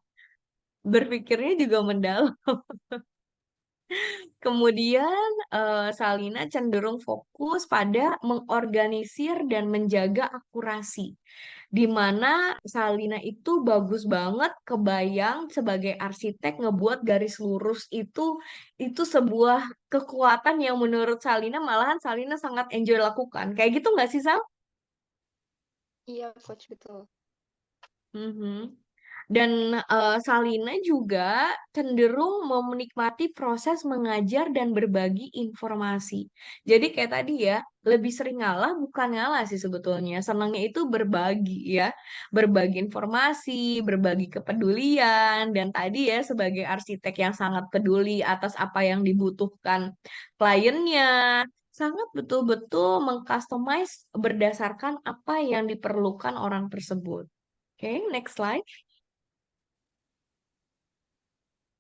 Berpikirnya juga mendalam. Kemudian Salina cenderung fokus pada mengorganisir dan menjaga akurasi. Di mana Salina itu bagus banget kebayang sebagai arsitek ngebuat garis lurus itu sebuah kekuatan yang menurut Salina malahan Salina sangat enjoy lakukan. Kayak gitu nggak sih Sal? Iya, Coach, betul. Mhm. Dan Salina juga cenderung menikmati proses mengajar dan berbagi informasi. Jadi kayak tadi ya, lebih sering ngalah bukan ngalah sih sebetulnya. Senangnya itu berbagi ya, berbagi informasi, berbagi kepedulian. Dan tadi ya sebagai arsitek yang sangat peduli atas apa yang dibutuhkan kliennya, sangat betul-betul mengcustomize berdasarkan apa yang diperlukan orang tersebut. Oke, next slide.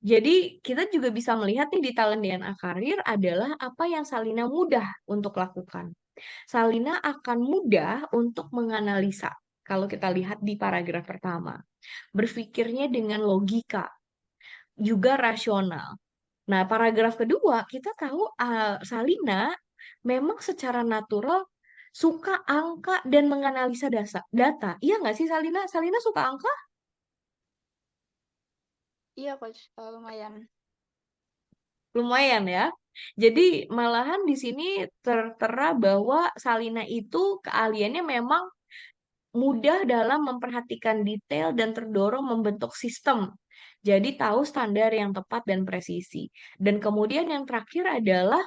Jadi kita juga bisa melihat nih di talent DNA karir adalah apa yang Salina mudah untuk lakukan. Salina akan mudah untuk menganalisa. Kalau kita lihat di paragraf pertama, berpikirnya dengan logika, juga rasional. Nah, paragraf kedua kita tahu Salina memang secara natural suka angka dan menganalisa data. Iya nggak sih Salina? Salina suka angka? Iya, Coach, lumayan. Lumayan ya. Jadi malahan di sini tertera bahwa Salina itu keahliannya memang mudah dalam memperhatikan detail dan terdorong membentuk sistem. Jadi tahu standar yang tepat dan presisi. Dan kemudian yang terakhir adalah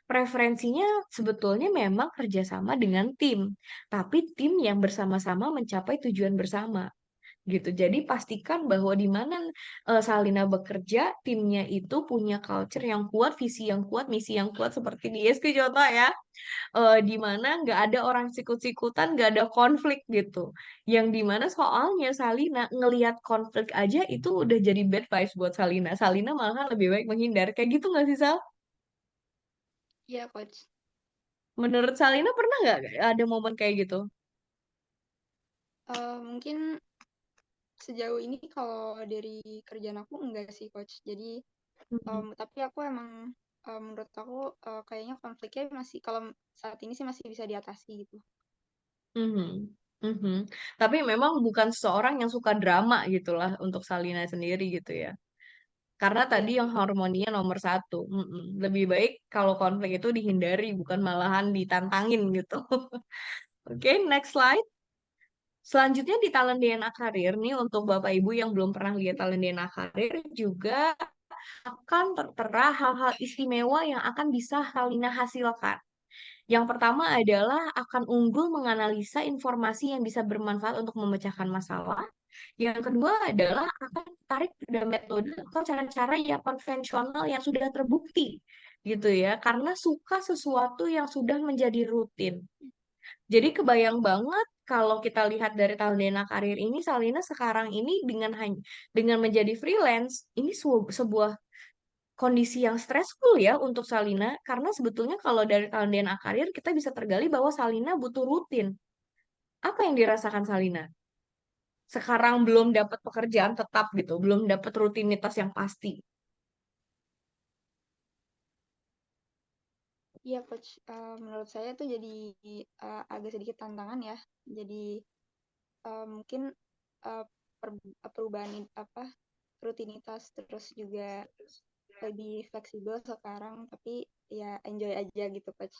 preferensinya sebetulnya memang kerjasama dengan tim. Tapi tim yang bersama-sama mencapai tujuan bersama gitu. Jadi pastikan bahwa di mana Salina bekerja, timnya itu punya culture yang kuat, visi yang kuat, misi yang kuat seperti di ISQ contoh ya. Di mana nggak ada orang sikut-sikutan, nggak ada konflik gitu. Yang di mana soalnya Salina ngelihat konflik aja itu udah jadi bad vibes buat Salina. Salina malah lebih baik menghindar. Kayak gitu nggak sih Sal? Iya, Coach. Menurut Salina pernah nggak ada momen kayak gitu? Mungkin sejauh ini kalau dari kerjaan aku enggak sih, Coach. Jadi, tapi aku emang menurut aku kayaknya konfliknya masih kalau saat ini sih masih bisa diatasi gitu. Mhm, mhm. Tapi memang bukan seseorang yang suka drama gitulah untuk Salina sendiri gitu ya. Karena Iya, tadi yang harmoninya nomor satu. Lebih baik kalau konflik itu dihindari, bukan malahan ditantangin gitu. Oke, next slide. Selanjutnya di talent DNA karir nih untuk Bapak Ibu yang belum pernah lihat talent DNA karir juga akan tertera hal-hal istimewa yang akan bisa Salina hasilkan. Yang pertama adalah akan unggul menganalisa informasi yang bisa bermanfaat untuk memecahkan masalah. Yang kedua adalah akan tertarik pada metode atau cara-cara yang konvensional yang sudah terbukti gitu ya, karena suka sesuatu yang sudah menjadi rutin. Jadi kebayang banget kalau kita lihat dari Talendena Karir ini, Salina sekarang ini dengan menjadi freelance, ini sebuah kondisi yang stressful ya untuk Salina, karena sebetulnya kalau dari Talendena Karir kita bisa tergali bahwa Salina butuh rutin. Apa yang dirasakan Salina? Sekarang belum dapat pekerjaan tetap gitu, belum dapat rutinitas yang pasti. iya, Coach. Menurut saya tuh jadi agak sedikit tantangan ya. Jadi mungkin uh, perubahan apa rutinitas terus juga lebih fleksibel sekarang, tapi ya enjoy aja gitu, Coach.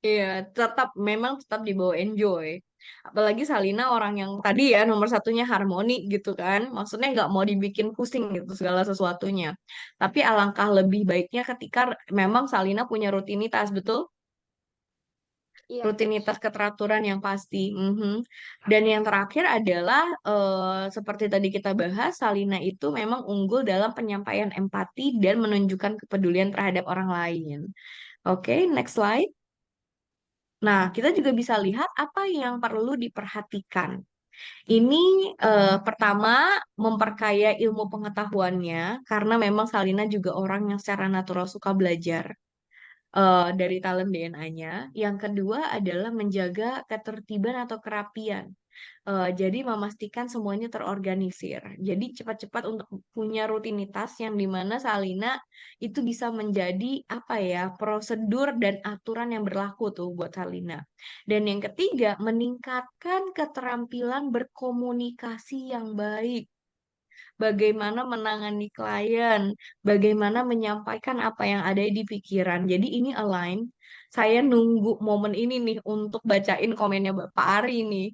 Iya, memang tetap dibawa enjoy. Apalagi Salina orang yang tadi ya nomor satunya harmoni gitu kan. Maksudnya nggak mau dibikin pusing gitu segala sesuatunya. Tapi alangkah lebih baiknya ketika memang Salina punya rutinitas, betul? Iya, Coach. Rutinitas keteraturan yang pasti. Dan yang terakhir adalah seperti tadi kita bahas, Salina itu memang unggul dalam penyampaian empati dan menunjukkan kepedulian terhadap orang lain. Oke, next slide. Nah, kita juga bisa lihat apa yang perlu diperhatikan. Ini pertama memperkaya ilmu pengetahuannya karena memang Salina juga orang yang secara natural suka belajar dari talent DNA-nya. Yang kedua adalah menjaga ketertiban atau kerapian. Jadi memastikan semuanya terorganisir. Jadi cepat-cepat untuk punya rutinitas yang dimana Salina itu bisa menjadi apa ya prosedur dan aturan yang berlaku tuh buat Salina. Dan yang ketiga meningkatkan keterampilan berkomunikasi yang baik. Bagaimana menangani klien, bagaimana menyampaikan apa yang ada di pikiran. Jadi ini align. Saya nunggu momen ini nih untuk bacain komennya Pak Ari nih.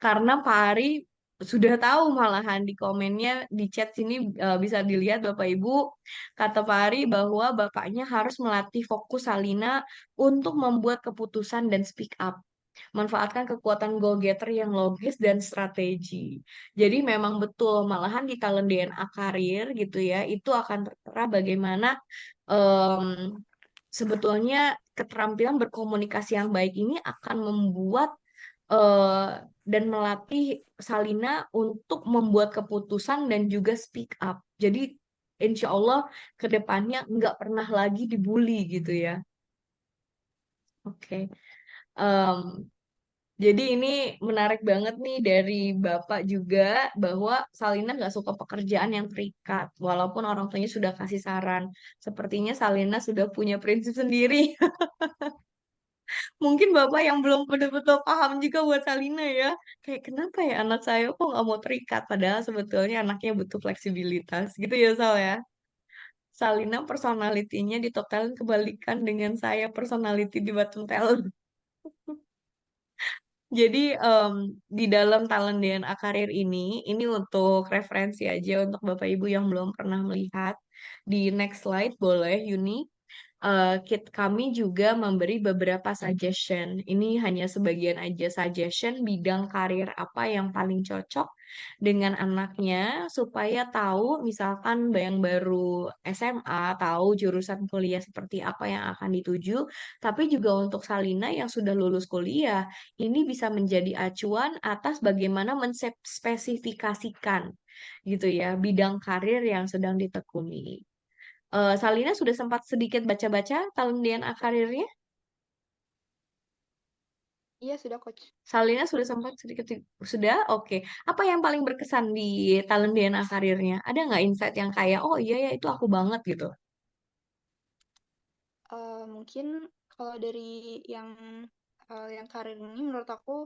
Karena Pak Ari sudah tahu malahan di komennya di chat sini bisa dilihat Bapak Ibu kata Pak Ari bahwa bapaknya harus melatih fokus Salina untuk membuat keputusan dan speak up. Manfaatkan kekuatan go-getter yang logis dan strategi. Jadi memang betul, malahan di talent DNA karir gitu ya, itu akan tertera bagaimana em, sebetulnya keterampilan berkomunikasi yang baik ini akan membuat dan melatih Salina untuk membuat keputusan dan juga speak up. Jadi insya Allah ke depannya nggak pernah lagi dibully gitu ya. Oke. Em, Jadi ini menarik banget nih dari Bapak juga bahwa Salina nggak suka pekerjaan yang terikat, walaupun orang tuanya sudah kasih saran. Sepertinya Salina sudah punya prinsip sendiri. Mungkin Bapak yang belum betul-betul paham juga buat Salina ya. Kayak kenapa ya anak saya kok nggak mau terikat, padahal sebetulnya anaknya butuh fleksibilitas. Gitu ya Sal ya. Salina personalitinya di Top Talent kebalikan dengan saya personality di Bottom Talent. Jadi di dalam talent DNA karir ini untuk referensi aja untuk Bapak Ibu yang belum pernah melihat. Di next slide boleh Yuni. Kami juga memberi beberapa suggestion. Ini hanya sebagian aja suggestion bidang karir apa yang paling cocok dengan anaknya supaya tahu misalkan yang baru SMA tahu jurusan kuliah seperti apa yang akan dituju, tapi juga untuk Salina yang sudah lulus kuliah, ini bisa menjadi acuan atas bagaimana menspesifikasikan gitu ya bidang karir yang sedang ditekuni. Salina sudah sempat sedikit baca-baca talent DNA karirnya? Iya, sudah coach. Salina sudah sempat sedikit sudah? Oke. Apa yang paling berkesan di talent DNA karirnya? Ada nggak insight yang kayak, oh iya ya itu aku banget gitu? Mungkin kalau dari yang karir ini menurut aku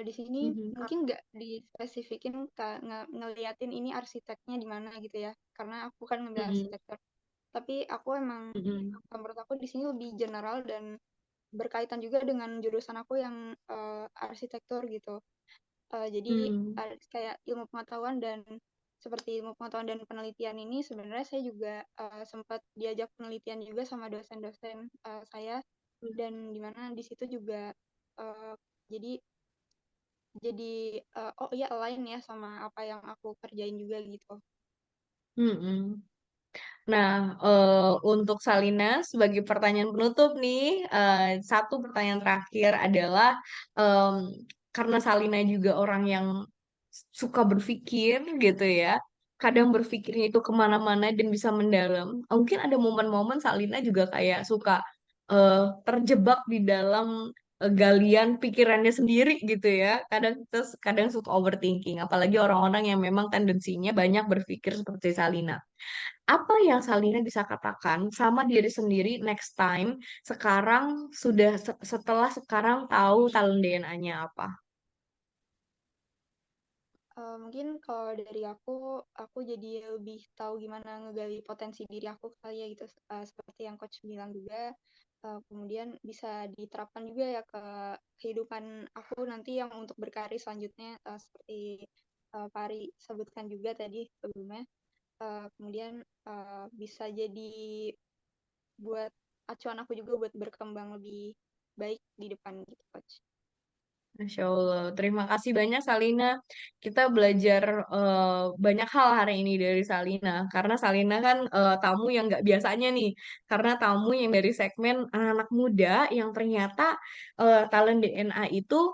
di sini Mhm. mungkin nggak dispesifikin ngeliatin ini arsiteknya di mana gitu ya, karena aku kan ngambil Mhm. arsitektur. Tapi aku emang Mhm. menurut aku di sini lebih general dan berkaitan juga dengan jurusan aku yang arsitektur gitu. Jadi Hmm. kayak ilmu pengetahuan dan seperti ilmu pengetahuan dan penelitian ini sebenarnya saya juga sempat diajak penelitian juga sama dosen-dosen saya, dan dimana di situ juga uh, jadi oh iya align ya sama apa yang aku kerjain juga gitu. Mhm. Nah, untuk Salina sebagai pertanyaan penutup nih, satu pertanyaan terakhir adalah karena Salina juga orang yang suka berpikir gitu ya, kadang berpikirnya itu kemana-mana dan bisa mendalam. Mungkin ada momen-momen Salina juga kayak suka terjebak di dalam galian pikirannya sendiri gitu ya. Kadang suka overthinking, apalagi orang-orang yang memang tendensinya banyak berpikir seperti Salina. Apa yang Salina bisa katakan sama diri sendiri next time setelah sekarang tahu talent DNA-nya apa? Mungkin kalau dari aku jadi lebih tahu gimana ngegali potensi diri aku kali ya gitu. Seperti yang coach bilang juga, kemudian bisa diterapkan juga ya ke kehidupan aku nanti yang untuk berkarir selanjutnya, seperti Pak Ari sebutkan juga tadi sebelumnya. Kemudian bisa jadi buat acuan aku juga buat berkembang lebih baik di depan gitu coach. Masya Allah, terima kasih banyak Salina. Kita belajar banyak hal hari ini dari Salina, karena Salina kan tamu yang nggak biasanya nih, karena tamu yang dari segmen anak-anak muda yang ternyata talent DNA itu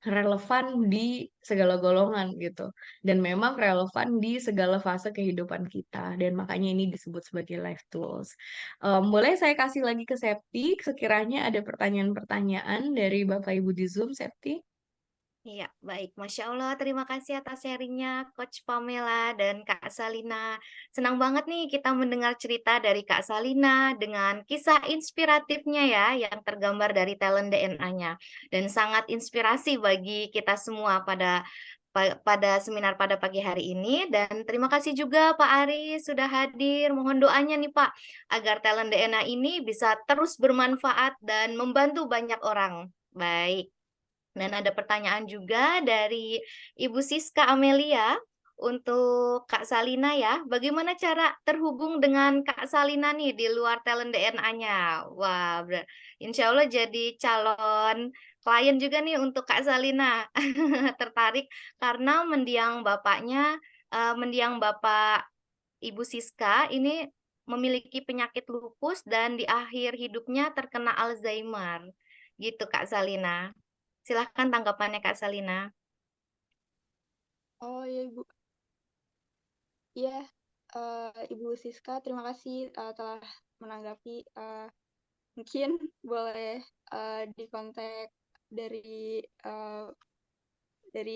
relevan di segala golongan gitu. Dan memang relevan di segala fase kehidupan kita. Dan makanya ini disebut sebagai life tools. Boleh saya kasih lagi ke Septi, sekiranya ada pertanyaan-pertanyaan dari Bapak Ibu di Zoom, Septi? Iya, baik. Masya Allah, terima kasih atas sharingnya Coach Pamela dan Kak Salina. Senang banget nih kita mendengar cerita dari Kak Salina dengan kisah inspiratifnya ya, yang tergambar dari talent DNA-nya. Dan sangat inspirasi bagi kita semua pada seminar pada pagi hari ini. Dan terima kasih juga Pak Ari sudah hadir. Mohon doanya nih Pak, agar talent DNA ini bisa terus bermanfaat dan membantu banyak orang. Baik. Dan ada pertanyaan juga dari Ibu Siska Amelia untuk Kak Salina ya. Bagaimana cara terhubung dengan Kak Salina nih di luar talent DNA-nya? Wah, insya Allah jadi calon klien juga nih untuk Kak Salina. Tertarik karena mendiang Bapak Ibu Siska ini memiliki penyakit lupus dan di akhir hidupnya terkena Alzheimer. Gitu Kak Salina. Silahkan tanggapannya Kak Salina. Oh iya Ibu. Iya, Ibu Siska, terima kasih telah menanggapi. Mungkin boleh dikontak dari eh,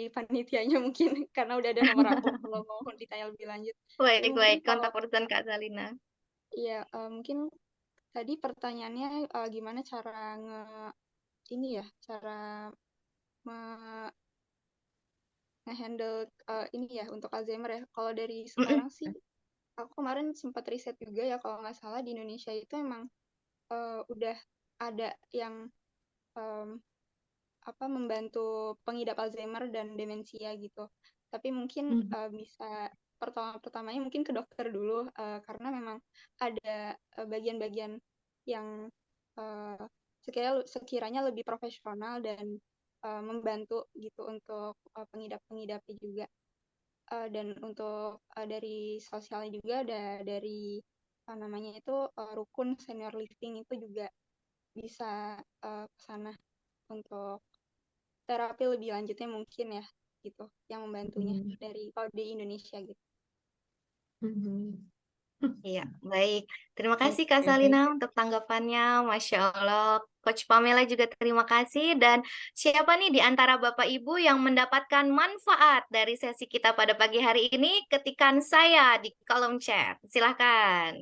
panitianya mungkin karena udah ada nomor aku kalau mau ditanya lebih lanjut. Jadi mungkin Baik-baik, kalau kontak person Kak Salina. iya mungkin tadi pertanyaannya gimana cara ini ya, cara me- nge-handle ini ya untuk Alzheimer ya. Kalau dari Mm-mm. sekarang sih aku kemarin sempat riset juga ya kalau nggak salah di Indonesia itu emang udah ada yang em, membantu pengidap Alzheimer dan demensia gitu. Tapi mungkin Mhm. bisa pertamanya mungkin ke dokter dulu karena memang ada bagian-bagian yang uh, sekiranya lebih profesional dan membantu gitu untuk pengidap-pengidapnya juga. Dan untuk dari sosialnya juga ada dari namanya itu rukun senior living itu juga bisa ke sana untuk terapi lebih lanjutnya mungkin ya gitu yang membantunya Mhm. dari kalau di Indonesia gitu. Mhm. Iya, baik. Terima kasih Kak Oke. Salina untuk tanggapannya. Masya Allah, Coach Pamela juga terima kasih. Dan siapa nih di antara Bapak Ibu yang mendapatkan manfaat dari sesi kita pada pagi hari ini? Ketikkan saya di kolom chat. Silahkan.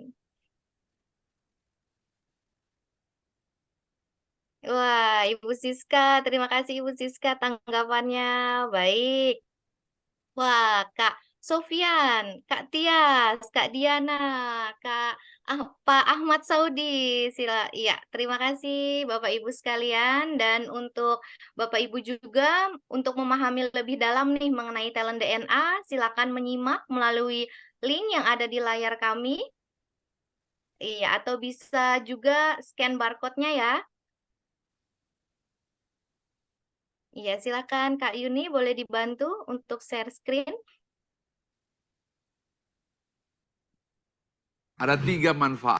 Wah, Ibu Siska, terima kasih Ibu Siska tanggapannya. Baik. Wah, Kak Sofian, Kak Tias, Kak Diana, Pak Ahmad Saudi, iya, terima kasih Bapak Ibu sekalian. Dan untuk Bapak Ibu juga, untuk memahami lebih dalam nih mengenai talent DNA, silakan menyimak melalui link yang ada di layar kami. Iya, atau bisa juga scan barcode-nya ya. Iya, silakan Kak Yuni boleh dibantu untuk share screen. Ada 3 manfaat.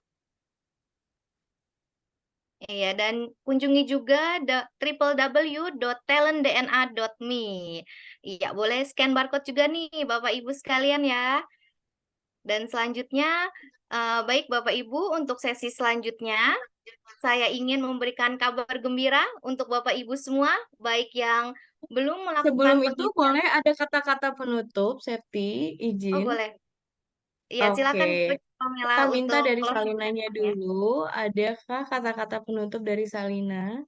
Iya, dan kunjungi juga www.talentdna.me. Iya, boleh scan barcode juga nih Bapak Ibu sekalian ya. Dan selanjutnya, baik Bapak Ibu, untuk sesi selanjutnya, saya ingin memberikan kabar gembira untuk Bapak Ibu semua, baik yang belum Sebelum melakukan itu pengisian. boleh ada kata-kata penutup, Septi, Oh, izin. boleh. Iya, Oke, silakan Coach Pamela kita minta untuk dari closing Salinanya statement-nya. dulu. Adakah kata-kata penutup dari Salina?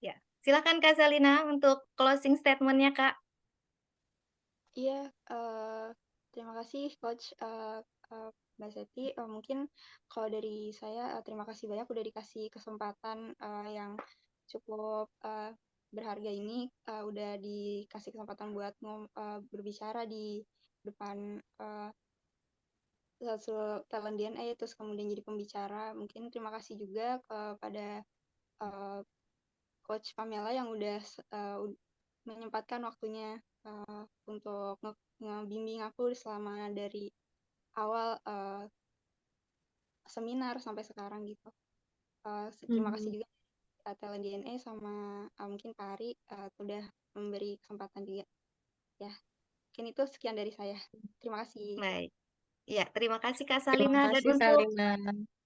Ya, silakan Kak Salina untuk closing statement-nya, Kak. Iya, terima kasih Coach Mbak Seti. Mungkin kalau dari saya terima kasih banyak udah dikasih kesempatan yang cukup berharga ini, udah dikasih kesempatan buat berbicara di depan talent DNA, terus kemudian jadi pembicara. Mungkin terima kasih juga kepada uh, Coach Pamela yang udah menyempatkan waktunya untuk ngebimbing aku selama dari awal seminar sampai sekarang gitu. Terima kasih juga Talent DNA sama mungkin Pak Ari udah memberi kesempatan juga. Ya, mungkin itu sekian dari saya. Terima kasih. Baik. Ya, terima kasih Kak Terima Salina. Dan kasih, untuk Salina.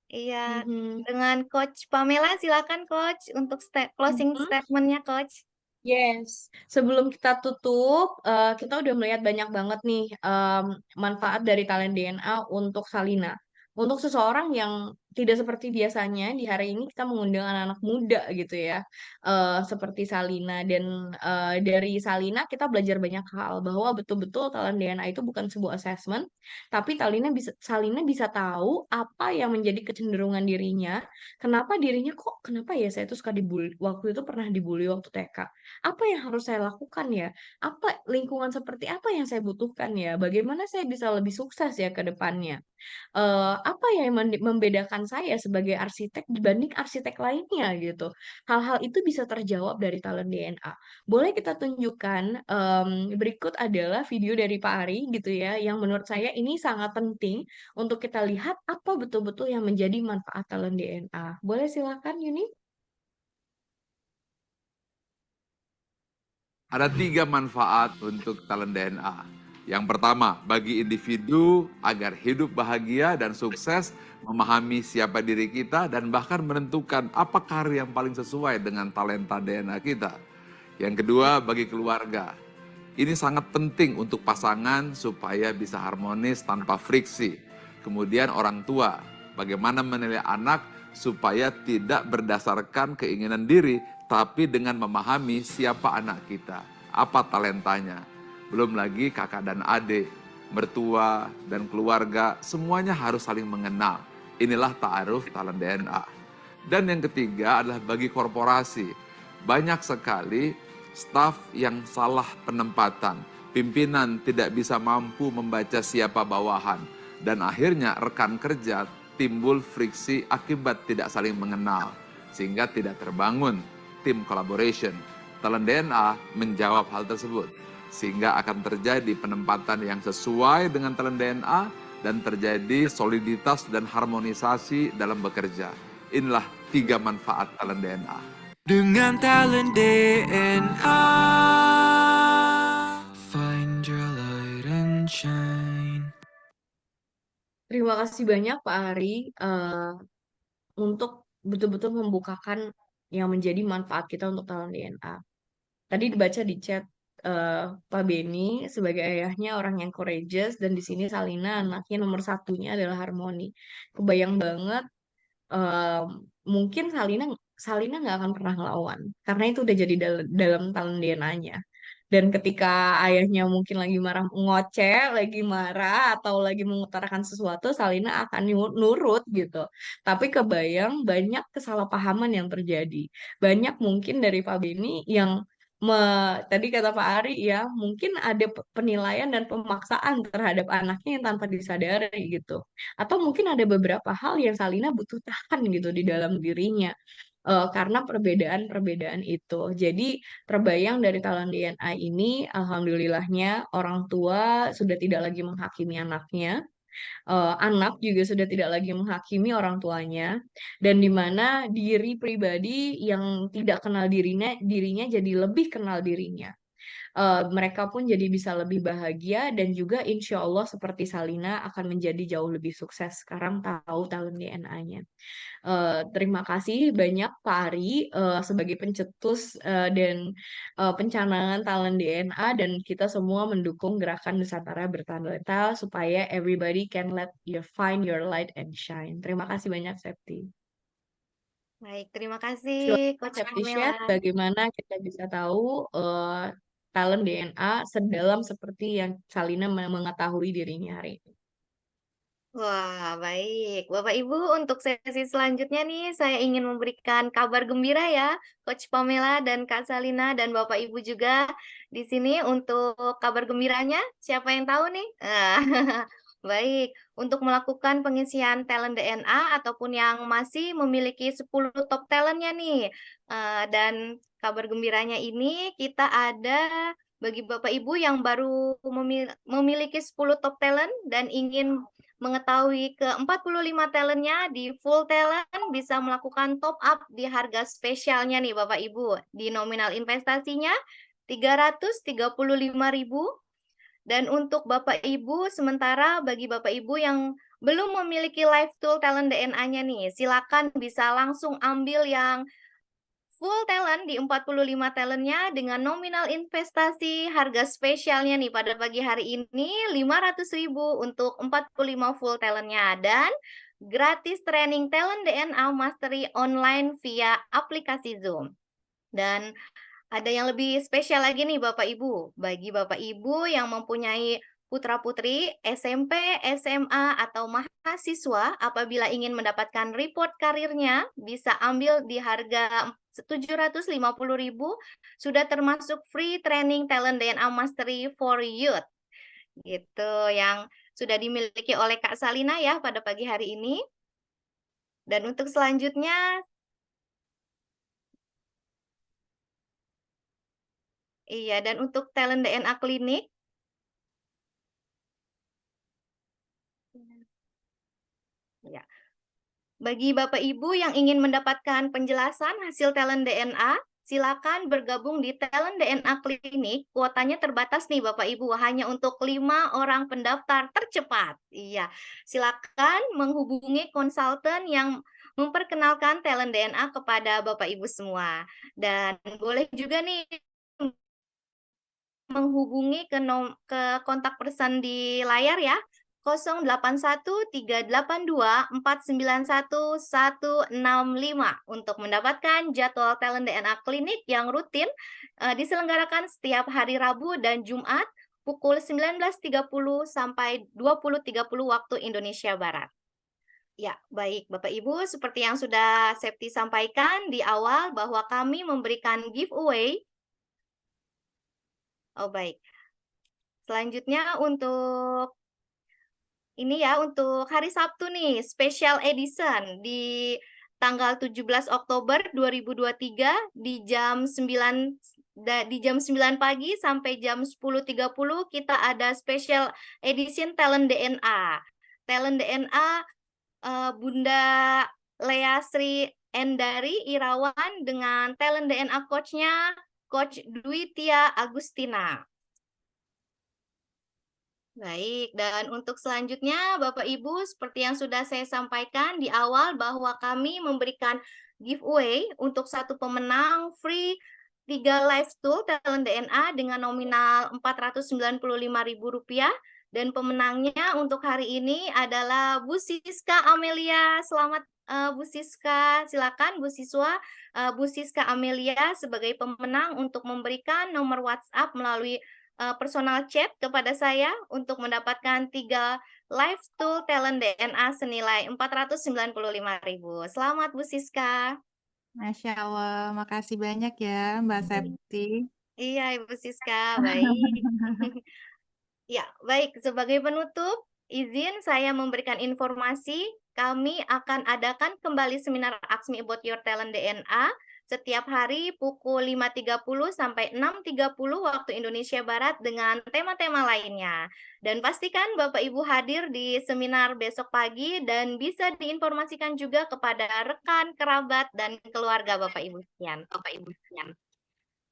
iya, Mhm. dengan Coach Pamela, silakan Coach untuk closing Mhm. statement-nya, Coach. Yes, sebelum kita tutup, kita udah melihat banyak banget nih manfaat dari talent DNA untuk Salina. Untuk seseorang yang tidak seperti biasanya, di hari ini kita mengundang anak-anak muda gitu ya, seperti Salina. Dan dari Salina kita belajar banyak hal, bahwa betul-betul talent DNA itu bukan sebuah assessment, tapi Salina bisa tahu apa yang menjadi kecenderungan dirinya, kenapa ya saya tuh suka dibully, waktu itu pernah dibully waktu TK. Apa yang harus saya lakukan ya? Apa lingkungan seperti apa yang saya butuhkan ya? Bagaimana saya bisa lebih sukses ya ke depannya? Apa yang membedakan saya sebagai arsitek dibanding arsitek lainnya gitu? Hal-hal itu bisa terjawab dari talent DNA. Boleh kita tunjukkan berikut adalah video dari Pak Ari gitu ya, yang menurut saya ini sangat penting untuk kita lihat apa betul-betul yang menjadi manfaat talent DNA. Boleh silakan Yuni? Ada 3 manfaat untuk talent DNA. Yang pertama, bagi individu agar hidup bahagia dan sukses, memahami siapa diri kita dan bahkan menentukan apa karir yang paling sesuai dengan talenta DNA kita. Yang kedua, bagi keluarga. Ini sangat penting untuk pasangan supaya bisa harmonis tanpa friksi. Kemudian orang tua, bagaimana menilai anak supaya tidak berdasarkan keinginan diri, tapi dengan memahami siapa anak kita, apa talentanya. Belum lagi kakak dan adik, mertua dan keluarga, semuanya harus saling mengenal. Inilah ta'aruf talent DNA. Dan yang ketiga adalah bagi korporasi. Banyak sekali staf yang salah penempatan. Pimpinan tidak bisa mampu membaca siapa bawahan. Dan akhirnya rekan kerja timbul friksi akibat tidak saling mengenal. Sehingga tidak terbangun tim collaboration. Talent DNA menjawab hal tersebut. Sehingga akan terjadi penempatan yang sesuai dengan talent DNA dan terjadi soliditas dan harmonisasi dalam bekerja. Inilah 3 manfaat talent DNA. Dengan talent DNA, find your light and shine. Terima kasih banyak Pak Ari untuk betul-betul membukakan yang menjadi manfaat kita untuk talent DNA. Tadi dibaca di chat Pak Beni sebagai ayahnya orang yang courageous dan di sini Salina anaknya nomor satunya adalah Harmoni. Kebayang banget mungkin Salina nggak akan pernah ngelawan karena itu udah jadi dalam talent DNA-nya. Dan ketika ayahnya mungkin lagi marah, ngoceh, lagi marah atau lagi mengutarakan sesuatu, Salina akan nurut gitu. Tapi kebayang banyak kesalahpahaman yang terjadi. Banyak mungkin dari Pak Beni yang tadi kata Pak Ari ya, mungkin ada penilaian dan pemaksaan terhadap anaknya yang tanpa disadari gitu. Atau mungkin ada beberapa hal yang Salina butuh tahan gitu di dalam dirinya karena perbedaan-perbedaan itu. Jadi terbayang dari talent DNA ini, alhamdulillahnya orang tua sudah tidak lagi menghakimi anaknya, anak juga sudah tidak lagi menghakimi orang tuanya, dan di mana diri pribadi yang tidak kenal dirinya jadi lebih kenal dirinya. Mereka pun jadi bisa lebih bahagia dan juga insya Allah seperti Salina akan menjadi jauh lebih sukses. Sekarang tahu talent DNA-nya. Terima kasih banyak Pak Ari sebagai pencetus dan pencanangan talent DNA dan kita semua mendukung gerakan Nusantara Bertalenta supaya everybody can let you find your light and shine. Terima kasih banyak Septi. Baik, terima kasih Silakan Coach Septi Pamela. share bagaimana kita bisa tahu talent DNA sedalam seperti yang Salina mengetahui dirinya hari ini. Wah, baik. Bapak Ibu, untuk sesi selanjutnya nih, saya ingin memberikan kabar gembira ya, Coach Pamela dan Kak Salina dan Bapak Ibu juga di sini untuk kabar gembiranya. Siapa yang tahu nih? Baik, untuk melakukan pengisian talent DNA ataupun yang masih memiliki 10 top talentnya nih. Dan kabar gembiranya ini kita ada bagi Bapak Ibu yang baru memiliki 10 top talent dan ingin mengetahui ke-45 talentnya di full talent bisa melakukan top up di harga spesialnya nih Bapak Ibu. Di nominal investasinya 335.000 dan untuk Bapak Ibu sementara bagi Bapak Ibu yang belum memiliki live tool talent DNA-nya nih, silakan bisa langsung ambil yang full talent di 45 talentnya dengan nominal investasi harga spesialnya nih pada pagi hari ini 500.000 untuk 45 full talentnya dan gratis training talent DNA Mastery online via aplikasi Zoom. Dan ada yang lebih spesial lagi nih Bapak Ibu. Bagi Bapak Ibu yang mempunyai putra-putri SMP, SMA, atau mahasiswa apabila ingin mendapatkan report karirnya bisa ambil di harga 750.000 sudah termasuk free training talent DNA Mastery for Youth. Gitu yang sudah dimiliki oleh Kak Salina ya pada pagi hari ini. Dan untuk selanjutnya iya dan untuk talent DNA klinik ya. Bagi Bapak Ibu yang ingin mendapatkan penjelasan hasil talent DNA, silakan bergabung di talent DNA klinik. Kuotanya terbatas nih Bapak Ibu, hanya untuk 5 orang pendaftar tercepat. Iya, silakan menghubungi konsultan yang memperkenalkan talent DNA kepada Bapak Ibu semua. Dan boleh juga nih menghubungi ke kontak person di layar ya. 081382491165 untuk mendapatkan jadwal talent DNA klinik yang rutin diselenggarakan setiap hari Rabu dan Jumat pukul 19.30 sampai 20.30 waktu Indonesia Barat. Ya, baik Bapak Ibu, seperti yang sudah Septi sampaikan di awal bahwa kami memberikan giveaway. Oh, baik. Selanjutnya untuk ini ya untuk hari Sabtu nih, special edition di tanggal 17 Oktober 2023 di jam 9 pagi sampai jam 10.30 kita ada special edition talent DNA. Talent DNA Bunda Lea Sri Endari Irawan dengan talent DNA coach-nya Coach Dwi Tia Agustina. Baik, dan untuk selanjutnya Bapak Ibu seperti yang sudah saya sampaikan di awal bahwa kami memberikan giveaway untuk satu pemenang free 3 live tool talent DNA dengan nominal Rp495.000 dan pemenangnya untuk hari ini adalah Bu Siska Amelia. Selamat Bu Siska, silakan Bu siswa Bu Siska Amelia sebagai pemenang untuk memberikan nomor WhatsApp melalui personal chat kepada saya untuk mendapatkan 3 live tool talent DNA senilai Rp495.000. Selamat Bu Siska. Masya Allah, makasih banyak ya Mbak Septi. Iya Ibu Siska, baik. Ya, baik. Sebagai penutup, izin saya memberikan informasi. Kami akan adakan kembali seminar Ask Me About Your Talent DNA setiap hari pukul 5.30 sampai 6.30 waktu Indonesia Barat dengan tema-tema lainnya. Dan pastikan Bapak Ibu hadir di seminar besok pagi dan bisa diinformasikan juga kepada rekan, kerabat, dan keluarga Bapak Ibu sekalian.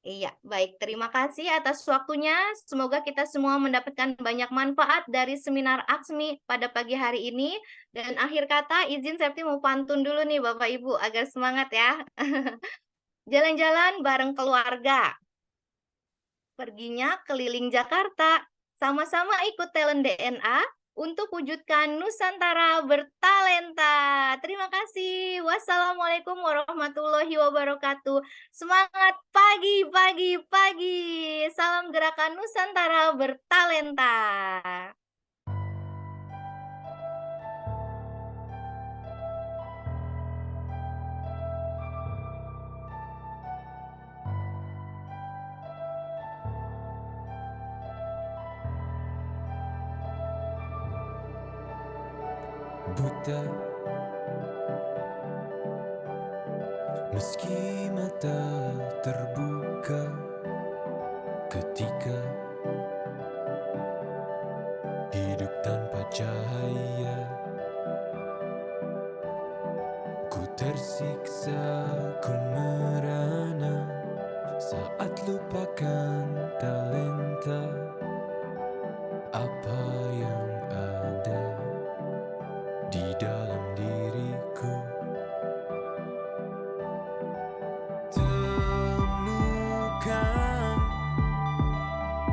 Iya, baik. Terima kasih atas waktunya. Semoga kita semua mendapatkan banyak manfaat dari seminar Aksmi pada pagi hari ini. Dan akhir kata, izin Septi mau pantun dulu nih Bapak Ibu, agar semangat ya. Jalan-jalan bareng keluarga. Perginya keliling Jakarta. Sama-sama ikut talent DNA untuk wujudkan Nusantara bertalenta. Terima kasih. Wassalamualaikum warahmatullahi wabarakatuh. Semangat pagi, pagi, pagi. Salam gerakan Nusantara bertalenta. Buta, meski mata terbuka ketika hidup tanpa cahaya, ku tersiksa, ku merana saat lupakan talenta apa yang ada di dalam diriku. Temukan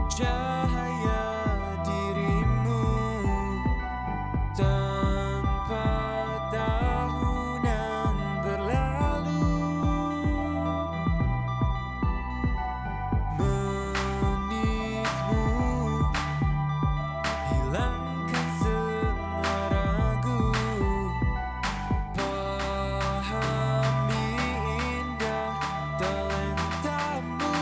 cahaya dirimu tanpa tahunan berlalu, menitmu hilangkan semua ragu, pahami indah talentamu.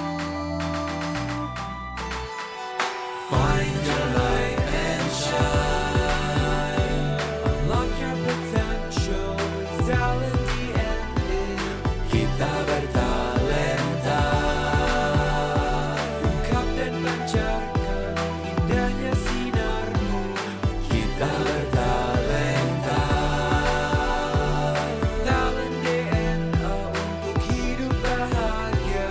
Find your light and shine, unlock your potential with talent DNA. Kita bertalenta, ungkap dan pancarkan indahnya sinarmu. Kita bertalenta, talent DNA untuk hidup bahagia.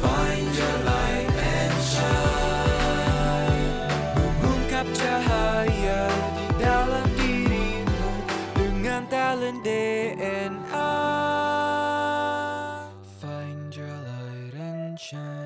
Find your light and shine, mengungkap cahaya di dalam dirimu dengan talent DNA. Find your light and shine.